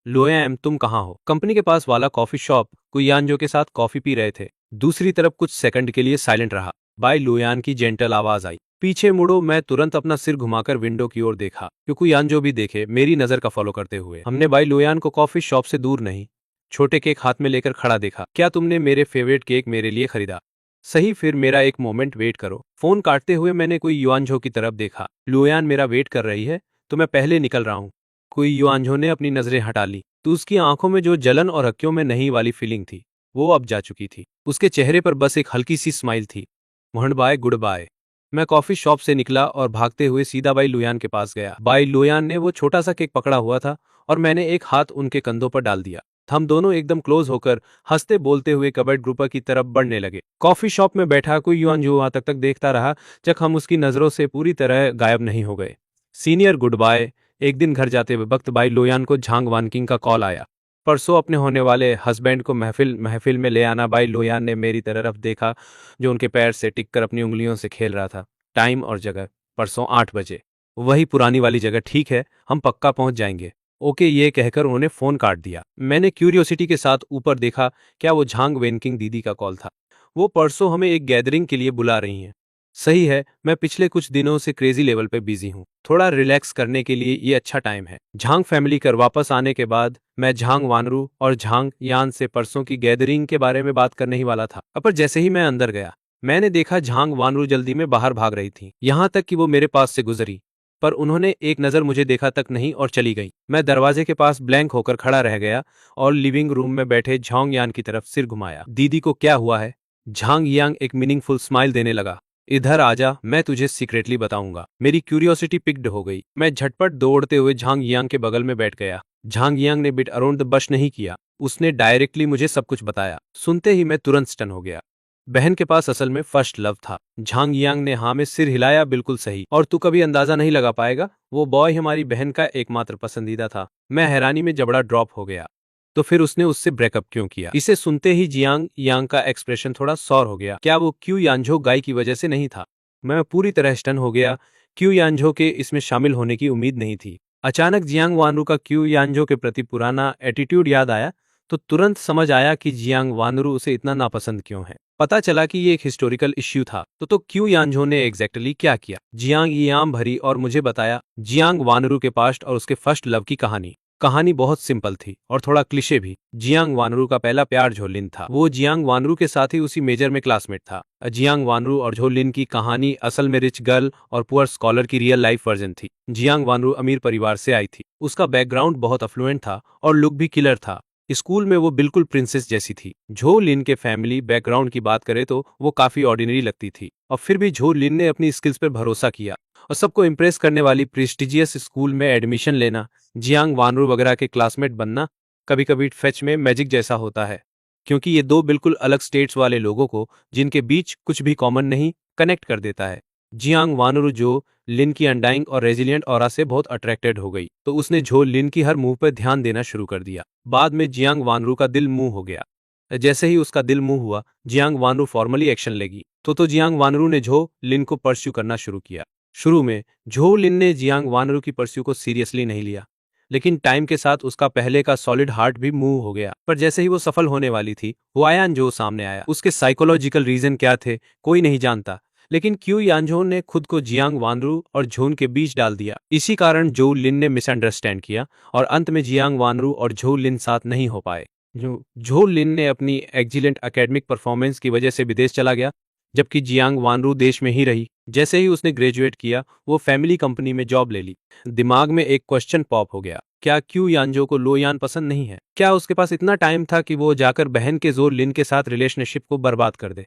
लोया तुम कहाँ हो? कंपनी के पास वाला कॉफी शॉप कुयानजो के साथ कॉफी पी रहे थे। दूसरी तरफ कुछ सेकंड के लिए साइलेंट रहा। बाई लोयान की जेंटल आवाज आई, पीछे मुड़ो। मैं तुरंत अपना सिर घुमाकर विंडो की ओर देखा, क्योंकि यानजो भी देखे, मेरी नजर का फॉलो करते हुए। हमने बाई लोयान को कॉफी शॉप से दूर नहीं, छोटे केक हाथ में लेकर खड़ा देखा। क्या तुमने मेरे फेवरेट केक मेरे लिए खरीदा? सही, फिर मेरा एक मोमेंट वेट करो। फोन काटते हुए मैंने कोई युआनझो की तरफ देखा। लोयान मेरा वेट कर रही है तो मैं पहले निकल रहा हूँ। कोई युआनझो ने अपनी नजरें हटा ली तो उसकी आंखों में जो जलन और हक्कियों में नहीं वाली फीलिंग थी वो अब जा चुकी थी। उसके चेहरे पर बस एक हल्की सी स्माइल थी। Mohan bye, goodbye. मैं कॉफी शॉप से निकला और भागते हुए सीधा बाई लोयान के पास गया। बाई लोयान ने वो छोटा सा केक पकड़ा हुआ था और मैंने एक हाथ उनके कंधों पर डाल दिया। हम दोनों एकदम क्लोज होकर हंसते बोलते हुए कबर्ड ग्रुपा की तरफ बढ़ने लगे। कॉफी शॉप में बैठा कोई युआनझो वहां तक देखता रहा जब हम उसकी नजरों से पूरी तरह गायब नहीं हो गए। Senior, goodbye. एक दिन घर जाते वक्त बाई लोयान को झांग वानकिंग का कॉल आया। परसों अपने होने वाले हस्बैंड को महफिल महफिल में ले आना। बाई लोयान ने मेरी तरफ देखा, जो उनके पैर से टिककर अपनी उंगलियों से खेल रहा था। टाइम और जगह, परसों 8 बजे। वही पुरानी वाली जगह, ठीक है, हम पक्का पहुंच जाएंगे। ओके, ये कहकर उन्होंने फोन काट दिया। मैंने क्यूरियोसिटी के साथ ऊपर देखा। क्या वो झांग वेनकिंग दीदी का कॉल था? वो परसों हमें एक गैदरिंग के लिए बुला रही हैं। सही है, मैं पिछले कुछ दिनों से क्रेजी लेवल पे बिजी हूँ। थोड़ा रिलैक्स करने के लिए ये अच्छा टाइम है। झांग फैमिली कर वापस आने के बाद मैं झांग वानरू और झांग यान से परसों की गैदरिंग के बारे में बात करने ही वाला था। पर जैसे ही मैं अंदर गया मैंने देखा झांग वानरू जल्दी में बाहर भाग रही थी। यहाँ तक कि वो मेरे पास से गुजरी, पर उन्होंने एक नजर मुझे देखा तक नहीं और चली गई। मैं दरवाजे के पास ब्लैंक होकर खड़ा रह गया और लिविंग रूम में बैठे झांग यान की तरफ सिर घुमाया। दीदी को क्या हुआ है? झांग यांग एक मीनिंगफुल स्माइल देने लगा। इधर आजा, मैं तुझे सीक्रेटली बताऊंगा। मेरी क्यूरियोसिटी पिक्ड हो गई। मैं झटपट दौड़ते हुए झांग यांग के बगल में बैठ गया। झांग यांग ने बिट अराउंड द बश नहीं किया, उसने डायरेक्टली मुझे सब कुछ बताया। सुनते ही मैं तुरंत स्टन हो गया। बहन के पास असल में फर्स्ट लव था। झांग यांग ने हाँ में सिर हिलाया, बिल्कुल सही। और तू कभी अंदाजा नहीं लगा पाएगा, वो बॉय हमारी बहन का एकमात्र पसंदीदा था। मैं हैरानी में जबड़ा ड्रॉप हो गया। तो फिर उसने उससे ब्रेकअप क्यों किया? इसे सुनते ही जियांग यांग का एक्सप्रेशन थोड़ा सौर हो गया। क्या वो क्यू यानझो गाय की वजह से नहीं था? मैं पूरी तरह स्टन हो गया। क्यू यानझो के इसमें शामिल होने की उम्मीद नहीं थी। अचानक जियांग वानरू का क्यू यानझो के प्रति पुराना एटीट्यूड याद आया तो तुरंत समझ आया कि जियांग वानरू उसे इतना नापसंद क्यों है। पता चला कि ये एक हिस्टोरिकल इश्यू था। तो क्यू यानझो ने एग्जैक्टली क्या किया? जियांग याम भरी और मुझे बताया जियांग वानरू के पास्ट और उसके फर्स्ट लव की कहानी। कहानी बहुत सिंपल थी और थोड़ा क्लिशे भी। जियांग वानरू का पहला प्यार झोलिन था। वो जियांग वानरू के साथ ही उसी मेजर में क्लासमेट था। जियांग वानरू और झोलिन की कहानी असल में रिच गर्ल और पुअर स्कॉलर की रियल लाइफ वर्जन थी। जियांग वानरू अमीर परिवार से आई थी। उसका बैकग्राउंड बहुत अफ्लुएंट था और लुक भी किलर था। स्कूल में वो बिल्कुल प्रिंसेस जैसी थी। झो लिन के फैमिली बैकग्राउंड की बात करें तो वो काफी ऑर्डिनरी लगती थी, और फिर भी झो लिन ने अपनी स्किल्स पर भरोसा किया और सबको इम्प्रेस करने वाली प्रेस्टिजियस स्कूल में एडमिशन लेना, जियांग वानरू वगैरह के क्लासमेट बनना कभी कभी फेच में मैजिक जैसा होता है, क्योंकि ये दो बिल्कुल अलग स्टेट्स वाले लोगों को जिनके बीच कुछ भी कॉमन नहीं कनेक्ट कर देता है। जियांग वानरू जो लिन की अनडाइंग और रेजिलिएंट ऑरा से बहुत अट्रैक्टेड हो गई तो उसने झो लिन की हर मूव पर ध्यान देना शुरू कर दिया। बाद में जियांग वानरू का दिल मूव हो गया। जैसे ही उसका दिल मूव हुआ जियांग वानरू फॉर्मली एक्शन लेगी तो जियांग वानरू ने झो लिन को परस्यू करना शुरू किया। शुरू में झो लिन ने जियांग वानरू की परस्यू को सीरियसली नहीं लिया, लेकिन टाइम के साथ उसका पहले का सॉलिड हार्ट भी मूव हो गया। पर जैसे ही वो सफल होने वाली थी हुआयान जो सामने आया। उसके साइकोलॉजिकल रीजन क्या थे कोई नहीं जानता, लेकिन क्यू यानझोन ने खुद को जियांग वानरू और झोन के बीच डाल दिया। इसी कारण जो लिन ने मिसअंडरस्टैंड किया और अंत में जियांग वानरू और झो लिन साथ नहीं हो पाए। झो लिन ने अपनी एक्सीलेंट एकेडमिक परफॉर्मेंस की वजह से विदेश चला गया, जबकि जियांग वानरू देश में ही रही। जैसे ही उसने ग्रेजुएट किया वो फैमिली कंपनी में जॉब ले ली। दिमाग में एक क्वेश्चन पॉप हो गया, क्या क्यू यानझो को लोयान पसंद नहीं है? क्या उसके पास इतना टाइम था कि वो जाकर बहन के जोर लिन के साथ रिलेशनशिप को बर्बाद कर दे?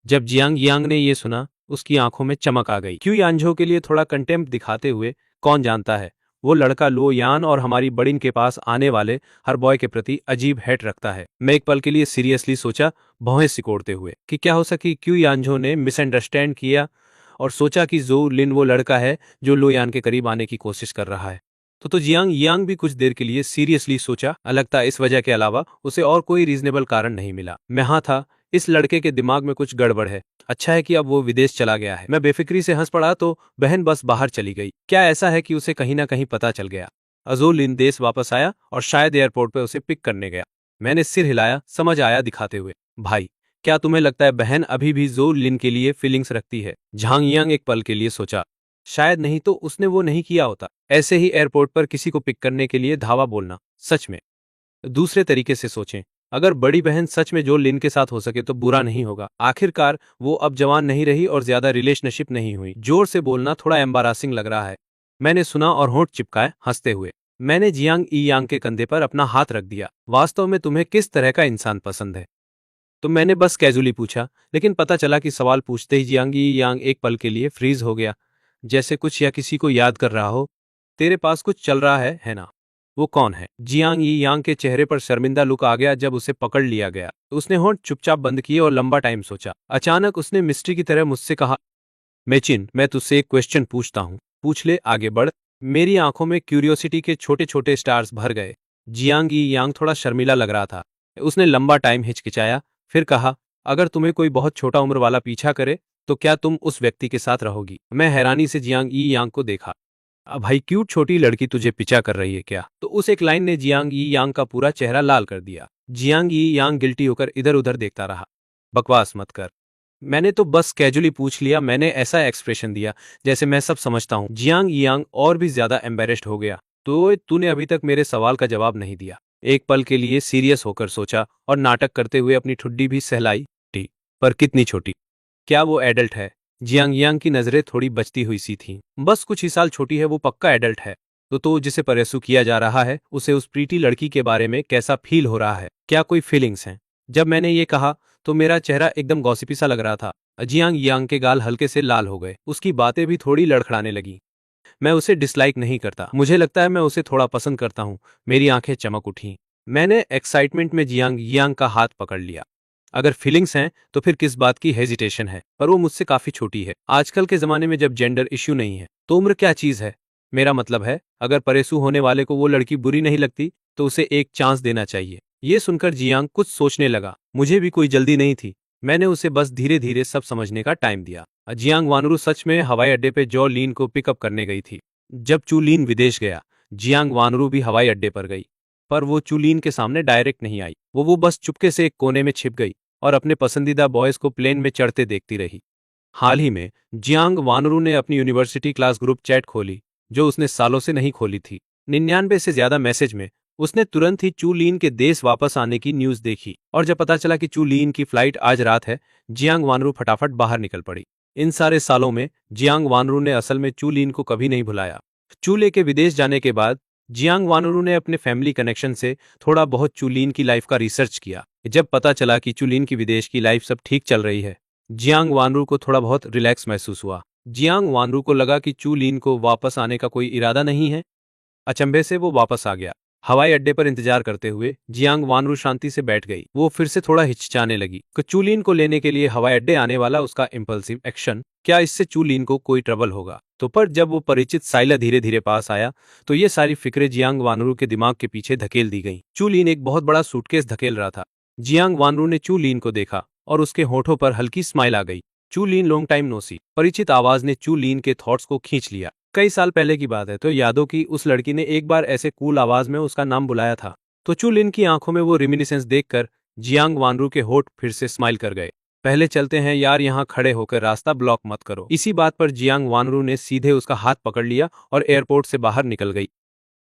जब जियांग यांग ने ये सुना उसकी आंखों में चमक आ गई। क्यू यानझो के लिए थोड़ा कंटेम्प्ट दिखाते हुए, कौन जानता है वो लड़का लो यान और हमारी बड़िन के पास आने वाले हर बॉय के प्रति अजीब हेट रखता है। मैं एक पल के लिए सीरियसली सोचा, भौहें सिकोड़ते हुए, कि क्या हो सकी क्यू यानझो ने मिसअंडरस्टैंड किया और सोचा कि जो लिन वो लड़का है जो लो यान के करीब आने की कोशिश कर रहा है। तो जियांग यांग भी कुछ देर के लिए सीरियसली सोचा। लगता इस वजह के अलावा उसे और कोई रीजनेबल कारण नहीं मिला। मैं हाँ था, इस लड़के के दिमाग में कुछ गड़बड़ है। अच्छा है कि अब वो विदेश चला गया है। मैं बेफिक्री से हंस पड़ा तो बहन बस बाहर चली गई। क्या ऐसा है कि उसे कहीं ना कहीं पता चल गया अजो लिन देश वापस आया और शायद एयरपोर्ट पर उसे पिक करने गया। मैंने सिर हिलाया, समझ आया दिखाते हुए। भाई, क्या तुम्हें लगता है बहन अभी भी जो लिन के लिए फीलिंग्स रखती है? झांग यांग एक पल के लिए सोचा। शायद नहीं तो उसने वो नहीं किया होता। ऐसे ही एयरपोर्ट पर किसी को पिक करने के लिए धावा बोलना, सच में। दूसरे तरीके से सोचें, अगर बड़ी बहन सच में जो लिन के साथ हो सके तो बुरा नहीं होगा। आखिरकार वो अब जवान नहीं रही और ज्यादा रिलेशनशिप नहीं हुई। जोर से बोलना थोड़ा एम्बारासिंग लग रहा है। मैंने सुना और होंठ चिपकाए, हंसते हुए। मैंने जियांग ई यांग के कंधे पर अपना हाथ रख दिया। वास्तव में तुम्हें किस तरह का इंसान पसंद है? तो मैंने बस कैजुअली पूछा, लेकिन पता चला कि सवाल पूछते ही जियांग ई यांग एक पल के लिए फ्रीज हो गया, जैसे कुछ या किसी को याद कर रहा हो। तेरे पास कुछ चल रहा है ना? वो कौन है? जियांग ई यांग के चेहरे पर शर्मिंदा लुक आ गया जब उसे पकड़ लिया गया। उसने होंठ चुपचाप बंद किए और लंबा टाइम सोचा। अचानक उसने मिस्ट्री की तरह मुझसे कहा, मेचिन, मैं तुझसे एक क्वेश्चन पूछता हूँ। पूछ ले, आगे बढ़। मेरी आंखों में क्यूरियोसिटी के छोटे छोटे स्टार्स भर गए। जियांग ई यांग थोड़ा शर्मिला लग रहा था। उसने लंबा टाइम हिचकिचाया, फिर कहा, अगर तुम्हें कोई बहुत छोटा उम्र वाला पीछा करे तो क्या तुम उस व्यक्ति के साथ रहोगी? मैं हैरानी से जियांग ई यांग को देखा। अब भाई, क्यूट छोटी लड़की तुझे पीछा कर रही है क्या? तो उस एक लाइन ने जियांग ई यांग का पूरा चेहरा लाल कर दिया। जियांग ई यांग गिल्टी होकर इधर उधर देखता रहा। बकवास मत कर, मैंने तो बस कैजुअली पूछ लिया। मैंने ऐसा एक्सप्रेशन दिया जैसे मैं सब समझता हूँ। जियांग यांग और भी ज्यादा एम्बेरेस्ड हो गया। तो तूने अभी तक मेरे सवाल का जवाब नहीं दिया। एक पल के लिए सीरियस होकर सोचा और नाटक करते हुए अपनी ठुड्डी भी सहलाई। टी पर कितनी छोटी? क्या वो एडल्ट है? जियांग यांग की नजरें थोड़ी बचती हुई सी थीं। बस कुछ ही साल छोटी है, वो पक्का एडल्ट है। तो जिसे परेसू किया जा रहा है, उसे उस प्रीटी लड़की के बारे में कैसा फील हो रहा है? क्या कोई फीलिंग्स हैं? जब मैंने ये कहा तो मेरा चेहरा एकदम गॉसिपी सा लग रहा था। जियांग यांग के गाल हल्के से लाल हो गए। उसकी बातें भी थोड़ी लड़खड़ाने लगी। मैं उसे डिसलाइक नहीं करता, मुझे लगता है मैं उसे थोड़ा पसंद करता हूँ। मेरी आंखें चमक उठी। मैंने एक्साइटमेंट में जियांग यांग का हाथ पकड़ लिया। अगर फीलिंग्स हैं तो फिर किस बात की हेजिटेशन है? पर वो मुझसे काफी छोटी है। आजकल के जमाने में जब जेंडर इश्यू नहीं है तो उम्र क्या चीज है? मेरा मतलब है, अगर परेसू होने वाले को वो लड़की बुरी नहीं लगती तो उसे एक चांस देना चाहिए। ये सुनकर जियांग कुछ सोचने लगा। मुझे भी कोई जल्दी नहीं थी। मैंने उसे बस धीरे धीरे सब समझने का टाइम दिया। जियांग वानरू सच में हवाई अड्डे पे जो लीन को पिकअप करने गई थी। जब चू लीन विदेश गया, जियांग वानरू भी हवाई अड्डे पर गई। पर वो चू लीन के सामने डायरेक्ट नहीं आई। वो बस चुपके से एक कोने में छिप गई और अपने पसंदीदा बॉयज को प्लेन में चढ़ते देखती रही। हाल ही में जियांग वानरू ने अपनी यूनिवर्सिटी क्लास ग्रुप चैट खोली, जो उसने सालों से नहीं खोली थी। 99 से ज्यादा मैसेज में उसने तुरंत ही चू लीन के देश वापस आने की न्यूज देखी और जब पता चला कि चू लीन की फ्लाइट आज रात है, जियांग वानरू फटाफट बाहर निकल पड़ी। इन सारे सालों में जियांग वानरू ने असल में चू लीन को कभी नहीं भुलाया। चूले के विदेश जाने के बाद जियांग वानरू ने अपने फैमिली कनेक्शन से थोड़ा बहुत चूलीन की लाइफ का रिसर्च किया। जब पता चला कि चूलीन की विदेश की लाइफ सब ठीक चल रही है, जियांग वानरू को थोड़ा बहुत रिलैक्स महसूस हुआ। जियांग वानरू को लगा कि चूलीन को वापस आने का कोई इरादा नहीं है। अचंभे से वो वापस आ गया। हवाई अड्डे पर इंतजार करते हुए जियांग वानरू शांति से बैठ गई। वो फिर से थोड़ा हिचकिचाने लगी। चूलीन को लेने के लिए हवाई अड्डे आने वाला उसका इम्पल्सिव एक्शन, क्या इससे चूलीन को कोई ट्रबल होगा? तो पर जब वो परिचित साइला धीरे धीरे पास आया तो ये सारी फिक्रें जियांग वानरू के दिमाग के पीछे धकेल दी गईं। चूलीन एक बहुत बड़ा सूटकेस धकेल रहा था। जियांग वानरू ने चूलीन को देखा और उसके होठों पर हल्की स्माइल आ गई। चूलीन, लॉन्ग टाइम नो सी। परिचित आवाज ने चूलीन के थॉट्स को खींच लिया। कई साल पहले की बात है, तो यादों की उस लड़की ने एक बार ऐसे कूल आवाज में उसका नाम बुलाया था। तो चूलिन की आंखों में वो रिमिनिसेंस देखकर जियांग वानरू के होठ फिर से स्माइल कर गए। पहले चलते हैं यार, यहाँ खड़े होकर रास्ता ब्लॉक मत करो। इसी बात पर जियांग वानरू ने सीधे उसका हाथ पकड़ लिया और एयरपोर्ट से बाहर निकल गई।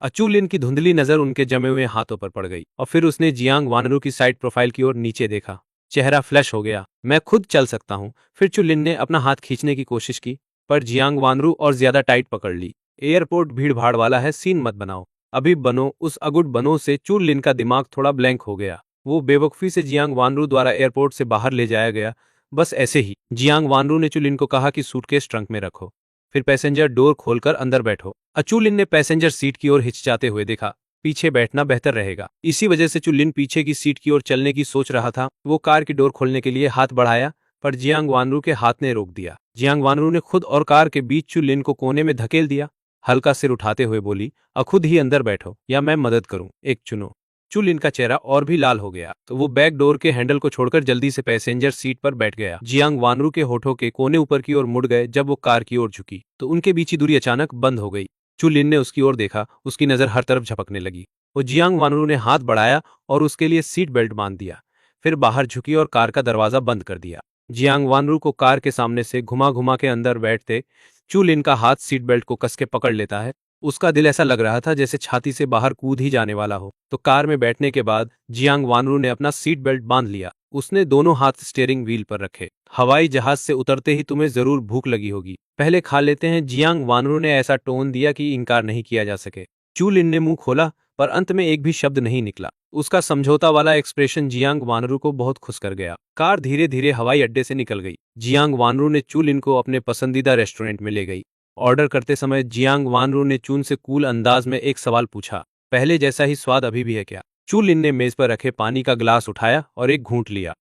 अचूलिन की धुंधली नजर उनके जमे हुए हाथों पर पड़ गई और फिर उसने जियांग वानरू की साइड प्रोफाइल की ओर नीचे देखा। चेहरा फ्लैश हो गया। मैं खुद चल सकता हूँ। फिर चुलिन ने अपना हाथ खींचने की कोशिश की, पर जियांग वानरू और ज्यादा टाइट पकड़ ली। एयरपोर्ट भीड़ भाड़ वाला है, सीन मत बनाओ। अभी बनो उस अगुड बनो से चुलिन का दिमाग थोड़ा ब्लैंक हो गया। वो बेवकूफी से जियांग वानरू द्वारा एयरपोर्ट से बाहर ले जाया गया। बस ऐसे ही जियांग वानरू ने चुलिन को कहा कि सूटकेस ट्रंक में रखो, फिर पैसेंजर डोर खोलकर अंदर बैठो। अचुलिन ने पैसेंजर सीट की ओर हिचकिचाते हुए देखा। पीछे बैठना बेहतर रहेगा। इसी वजह से चुलिन पीछे की सीट की ओर चलने की सोच रहा था। वो कार की डोर खोलने के लिए हाथ बढ़ाया, पर जियांग वानरू के हाथ ने रोक दिया। जियांग वानरू ने खुद और कार के बीच चुलिन को कोने में धकेल दिया। हल्का सिर उठाते हुए बोली, खुद ही अंदर बैठो या मैं मदद करूं, एक चुनो। चुलिन का चेहरा और भी लाल हो गया, तो वो बैक डोर के हैंडल को छोड़कर जल्दी से पैसेंजर सीट पर बैठ गया। जियांग वानरू के होठों के कोने ऊपर की ओर मुड़ गए। जब वो कार की ओर झुकी तो उनके बीच की दूरी अचानक बंद हो गई। चुलिन ने उसकी ओर देखा, उसकी नजर हर तरफ झपकने लगी। वो जियांग वानरू ने हाथ बढ़ाया और उसके लिए सीट बेल्ट बांध दिया, फिर बाहर झुकी और कार का दरवाजा बंद कर दिया। जियांग वानरू को कार के सामने से घुमा घुमा के अंदर बैठते चुलिन का हाथ सीट बेल्ट को कस के पकड़ लेता है। उसका दिल ऐसा लग रहा था जैसे छाती से बाहर कूद ही जाने वाला हो। तो कार में बैठने के बाद जियांग वानरू ने अपना सीट बेल्ट बांध लिया। उसने दोनों हाथ स्टीयरिंग व्हील पर रखे। हवाई जहाज से उतरते ही तुम्हें जरूर भूख लगी होगी, पहले खा लेते हैं, जियांग वानरू ने ऐसा टोन दिया कि इनकार नहीं किया जा सके। चू लिन ने मुंह खोला, पर अंत में एक भी शब्द नहीं निकला। उसका समझौता वाला एक्सप्रेशन जियांग वानरू को बहुत खुश कर गया। कार धीरे धीरे हवाई अड्डे से निकल गई। जियांग वानरू ने चू लिन को अपने पसंदीदा रेस्टोरेंट में ले गई। ऑर्डर करते समय जियांग वानरू ने चून से कूल अंदाज में एक सवाल पूछा, पहले जैसा ही स्वाद अभी भी है क्या? चू लिन ने मेज पर रखे पानी का गिलास उठाया और एक घूंट लिया।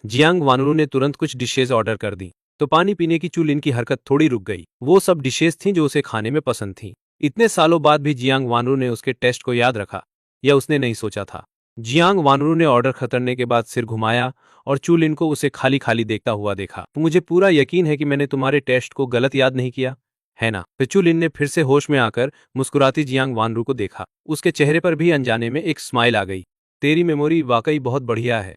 जियांग वानरू ने तुरंत कुछ डिशेज ऑर्डर कर दी, तो पानी पीने की चू लिन की हरकत थोड़ी रुक गई। वो सब डिशेज थीं जो उसे खाने में पसंद थीं। इतने सालों बाद भी जियांग वानरू ने उसके टेस्ट को याद रखा, यह उसने नहीं सोचा था। जियांग वानरू ने ऑर्डर खतरने के बाद सिर घुमाया और चू लिन को उसे खाली खाली देखता हुआ देखा। मुझे पूरा यकीन है कि मैंने तुम्हारे टेस्ट को गलत याद नहीं किया, है ना? फिर चू लिन ने फिर से होश में आकर मुस्कुराती जियांग वानरू को देखा। उसके चेहरे पर भी अनजाने में एक स्माइल आ गई। तेरी मेमोरी वाकई बहुत बढ़िया है।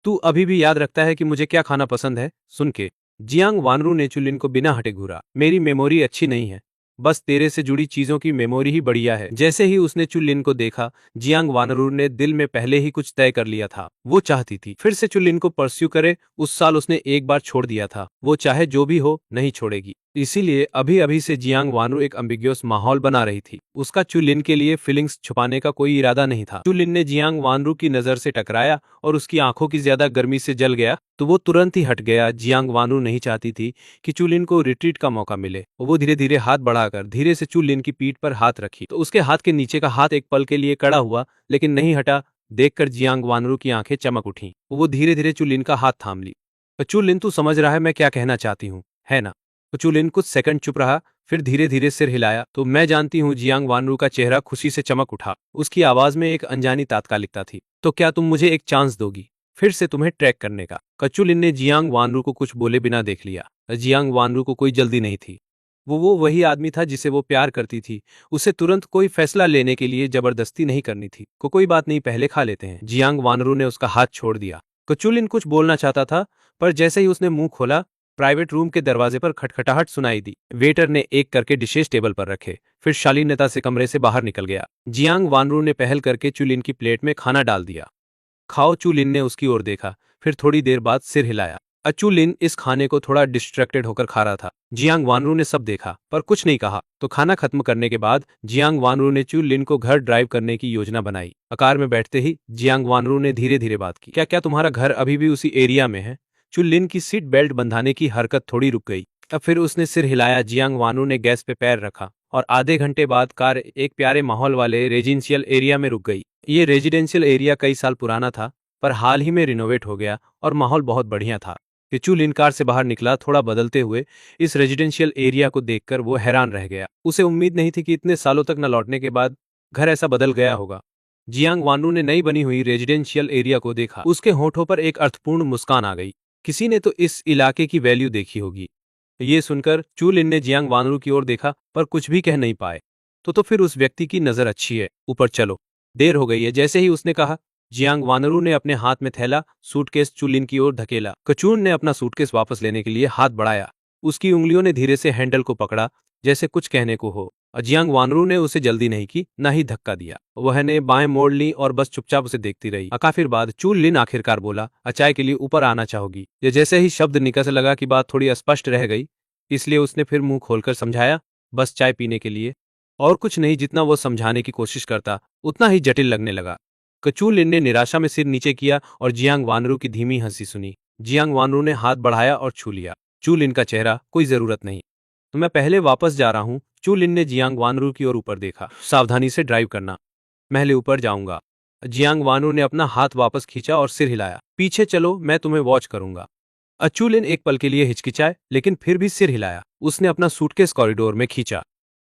तू अभी भी याद रखता है कि मुझे क्या खाना पसंद है? सुन के जियांग वानरू ने चुलिन को बिना हटे घूरा। मेरी मेमोरी अच्छी नहीं है, बस तेरे से जुड़ी चीजों की मेमोरी ही बढ़िया है। जैसे ही उसने चुलिन को देखा, जियांग वानरू ने दिल में पहले ही कुछ तय कर लिया था। वो चाहती थी फिर से चुलिन को परस्यू करे। उस साल उसने एक बार छोड़ दिया था, वो चाहे जो भी हो नहीं छोड़ेगी। इसीलिए अभी अभी से जियांग वानरू एक अम्बिग्युअस माहौल बना रही थी। उसका चुलिन के लिए फीलिंग्स छुपाने का कोई इरादा नहीं था। चुलिन ने जियांग वानरू की नजर से टकराया और उसकी आंखों की ज्यादा गर्मी से जल गया तो वो तुरंत ही हट गया। जियांग वानरू नहीं चाहती थी कि चुलिन को रिट्रीट का मौका मिले। वो धीरे धीरे हाथ बढ़ाकर धीरे से चुलिन की पीठ पर हाथ रखी तो उसके हाथ के नीचे का हाथ एक पल के लिए कड़ा हुआ, लेकिन नहीं हटा। देखकर जियांग वानरू की आंखें चमक उठी। वो धीरे धीरे चुलिन का हाथ थाम ली। चुलिन, तू समझ रहा है मैं क्या कहना चाहती हूँ, है ना? तो चुलिन कुछ सेकंड चुप रहा, फिर धीरे धीरे सिर हिलाया। तो मैं जानती हूँ। जियांग वानरू का चेहरा खुशी से चमक उठा। उसकी आवाज में एक अनजानी तात्कालिकता थी। तो क्या तुम मुझे एक चांस दोगी फिर से तुम्हें ट्रैक करने का? कचुलिन ने जियांग वानरू को कुछ बोले बिना देख लिया। जियांग वानरू को कोई जल्दी नहीं थी। वो वही आदमी था जिसे वो प्यार करती थी। उसे तुरंत कोई फैसला लेने के लिए जबरदस्ती नहीं करनी थी। कोई बात नहीं, पहले खा लेते हैं। जियांग वानरू ने उसका हाथ छोड़ दिया। कचुलिन कुछ बोलना चाहता था, पर जैसे ही उसने मुंह खोला, प्राइवेट रूम के दरवाजे पर खटखटाहट सुनाई दी। वेटर ने एक करके डिशेस टेबल पर रखे, फिर शालीनता से कमरे से बाहर निकल गया। जियांग वानरू ने पहल करके चुलिन की प्लेट में खाना डाल दिया। खाओ। चुलिन ने उसकी ओर देखा, फिर थोड़ी देर बाद सिर हिलाया। अचुलिन इस खाने को थोड़ा डिस्ट्रैक्टेड होकर खा रहा था। जियांग वानरू ने सब देखा पर कुछ नहीं कहा। तो खाना खत्म करने के बाद जियांग वानरू ने चुलिन को घर ड्राइव करने की योजना बनाई। कार में बैठते ही जियांग वानरू ने धीरे धीरे बात की। क्या क्या तुम्हारा घर अभी भी उसी एरिया में है? चुलिन की सीट बेल्ट बंधाने की हरकत थोड़ी रुक गई। अब फिर उसने सिर हिलाया। जियांग वानरू ने गैस पे पैर रखा और आधे घंटे बाद कार एक प्यारे माहौल वाले रेजिडेंशियल एरिया में रुक गई। ये रेजिडेंशियल एरिया कई साल पुराना था, पर हाल ही में रिनोवेट हो गया और माहौल बहुत बढ़िया था। चुलिन कार से बाहर निकला। थोड़ा बदलते हुए इस रेजिडेंशियल एरिया को देखकर वो हैरान रह गया। उसे उम्मीद नहीं थी कि इतने सालों तक न लौटने के बाद घर ऐसा बदल गया होगा। जियांग वानरू ने नई बनी हुई रेजिडेंशियल एरिया को देखा। उसके होठों पर एक अर्थपूर्ण मुस्कान आ गई। किसी ने तो इस इलाके की वैल्यू देखी होगी। ये सुनकर चुलिन ने जियांग वानरू की ओर देखा, पर कुछ भी कह नहीं पाए। तो फिर उस व्यक्ति की नजर अच्छी है, ऊपर चलो, देर हो गई है। जैसे ही उसने कहा, जियांग वानरू ने अपने हाथ में थैला सूटकेस चुलिन की ओर धकेला। कचून ने अपना सूटकेस वापस लेने के लिए हाथ बढ़ाया। उसकी उंगलियों ने धीरे से हैंडल को पकड़ा, जैसे कुछ कहने को हो। जियांग वानरू ने उसे जल्दी नहीं की, न ही धक्का दिया। वह ने बाएं मोड़ ली और बस चुपचाप उसे देखती रही। काफी बाद चुलिन आखिरकार बोला, चाय के लिए ऊपर आना चाहोगी? ये जैसे ही शब्द निकल से लगा कि बात थोड़ी अस्पष्ट रह गई, इसलिए उसने फिर मुंह खोलकर समझाया, बस चाय पीने के लिए, और कुछ नहीं। जितना वो समझाने की कोशिश करता उतना ही जटिल लगने लगा। कचुलिन ने निराशा में सिर नीचे किया और जियांग वानरू की धीमी हंसी सुनी। जियांग वानरू ने हाथ बढ़ाया और छू लिया। चुलिन का चेहरा, कोई जरूरत नहीं, तो मैं पहले वापस जा रहा हूँ। चुलिन ने जियांग वानरू की ओर ऊपर देखा। सावधानी से ड्राइव करना, महले ऊपर जाऊंगा। जियांग वानरू ने अपना हाथ वापस खींचा और सिर हिलाया। पीछे चलो, मैं तुम्हें वॉच करूंगा। चुलिन एक पल के लिए हिचकिचाए, लेकिन फिर भी सिर हिलाया। उसने अपना सूटकेस कॉरिडोर में खींचा।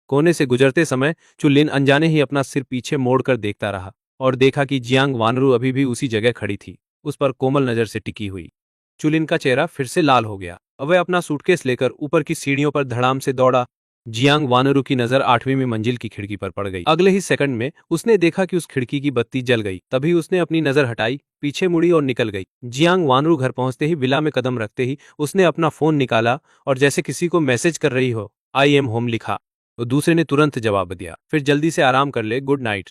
कोने से गुजरते समय चुलिन अनजाने ही अपना सिर पीछे मोड़कर देखता रहा और देखा कि जियांग वानरू अभी भी उसी जगह खड़ी थी, उस पर कोमल नजर से टिकी हुई। चुलिन का चेहरा फिर से लाल हो गया। वह अपना सूटकेस लेकर ऊपर की सीढ़ियों पर धड़ाम से दौड़ा। जियांग वानरू की नजर 8वीं मंजिल की खिड़की पर पड़ गई। अगले ही सेकंड में उसने देखा कि उस खिड़की की बत्ती जल गई। तभी उसने अपनी नजर हटाई, पीछे मुड़ी और निकल गई। जियांग वानरू घर पहुंचते ही विला में कदम रखते ही उसने अपना फोन निकाला और जैसे किसी को मैसेज कर रही हो, आई एम होम लिखा। तो दूसरे ने तुरंत जवाब दिया, फिर जल्दी से आराम कर ले, गुड नाइट।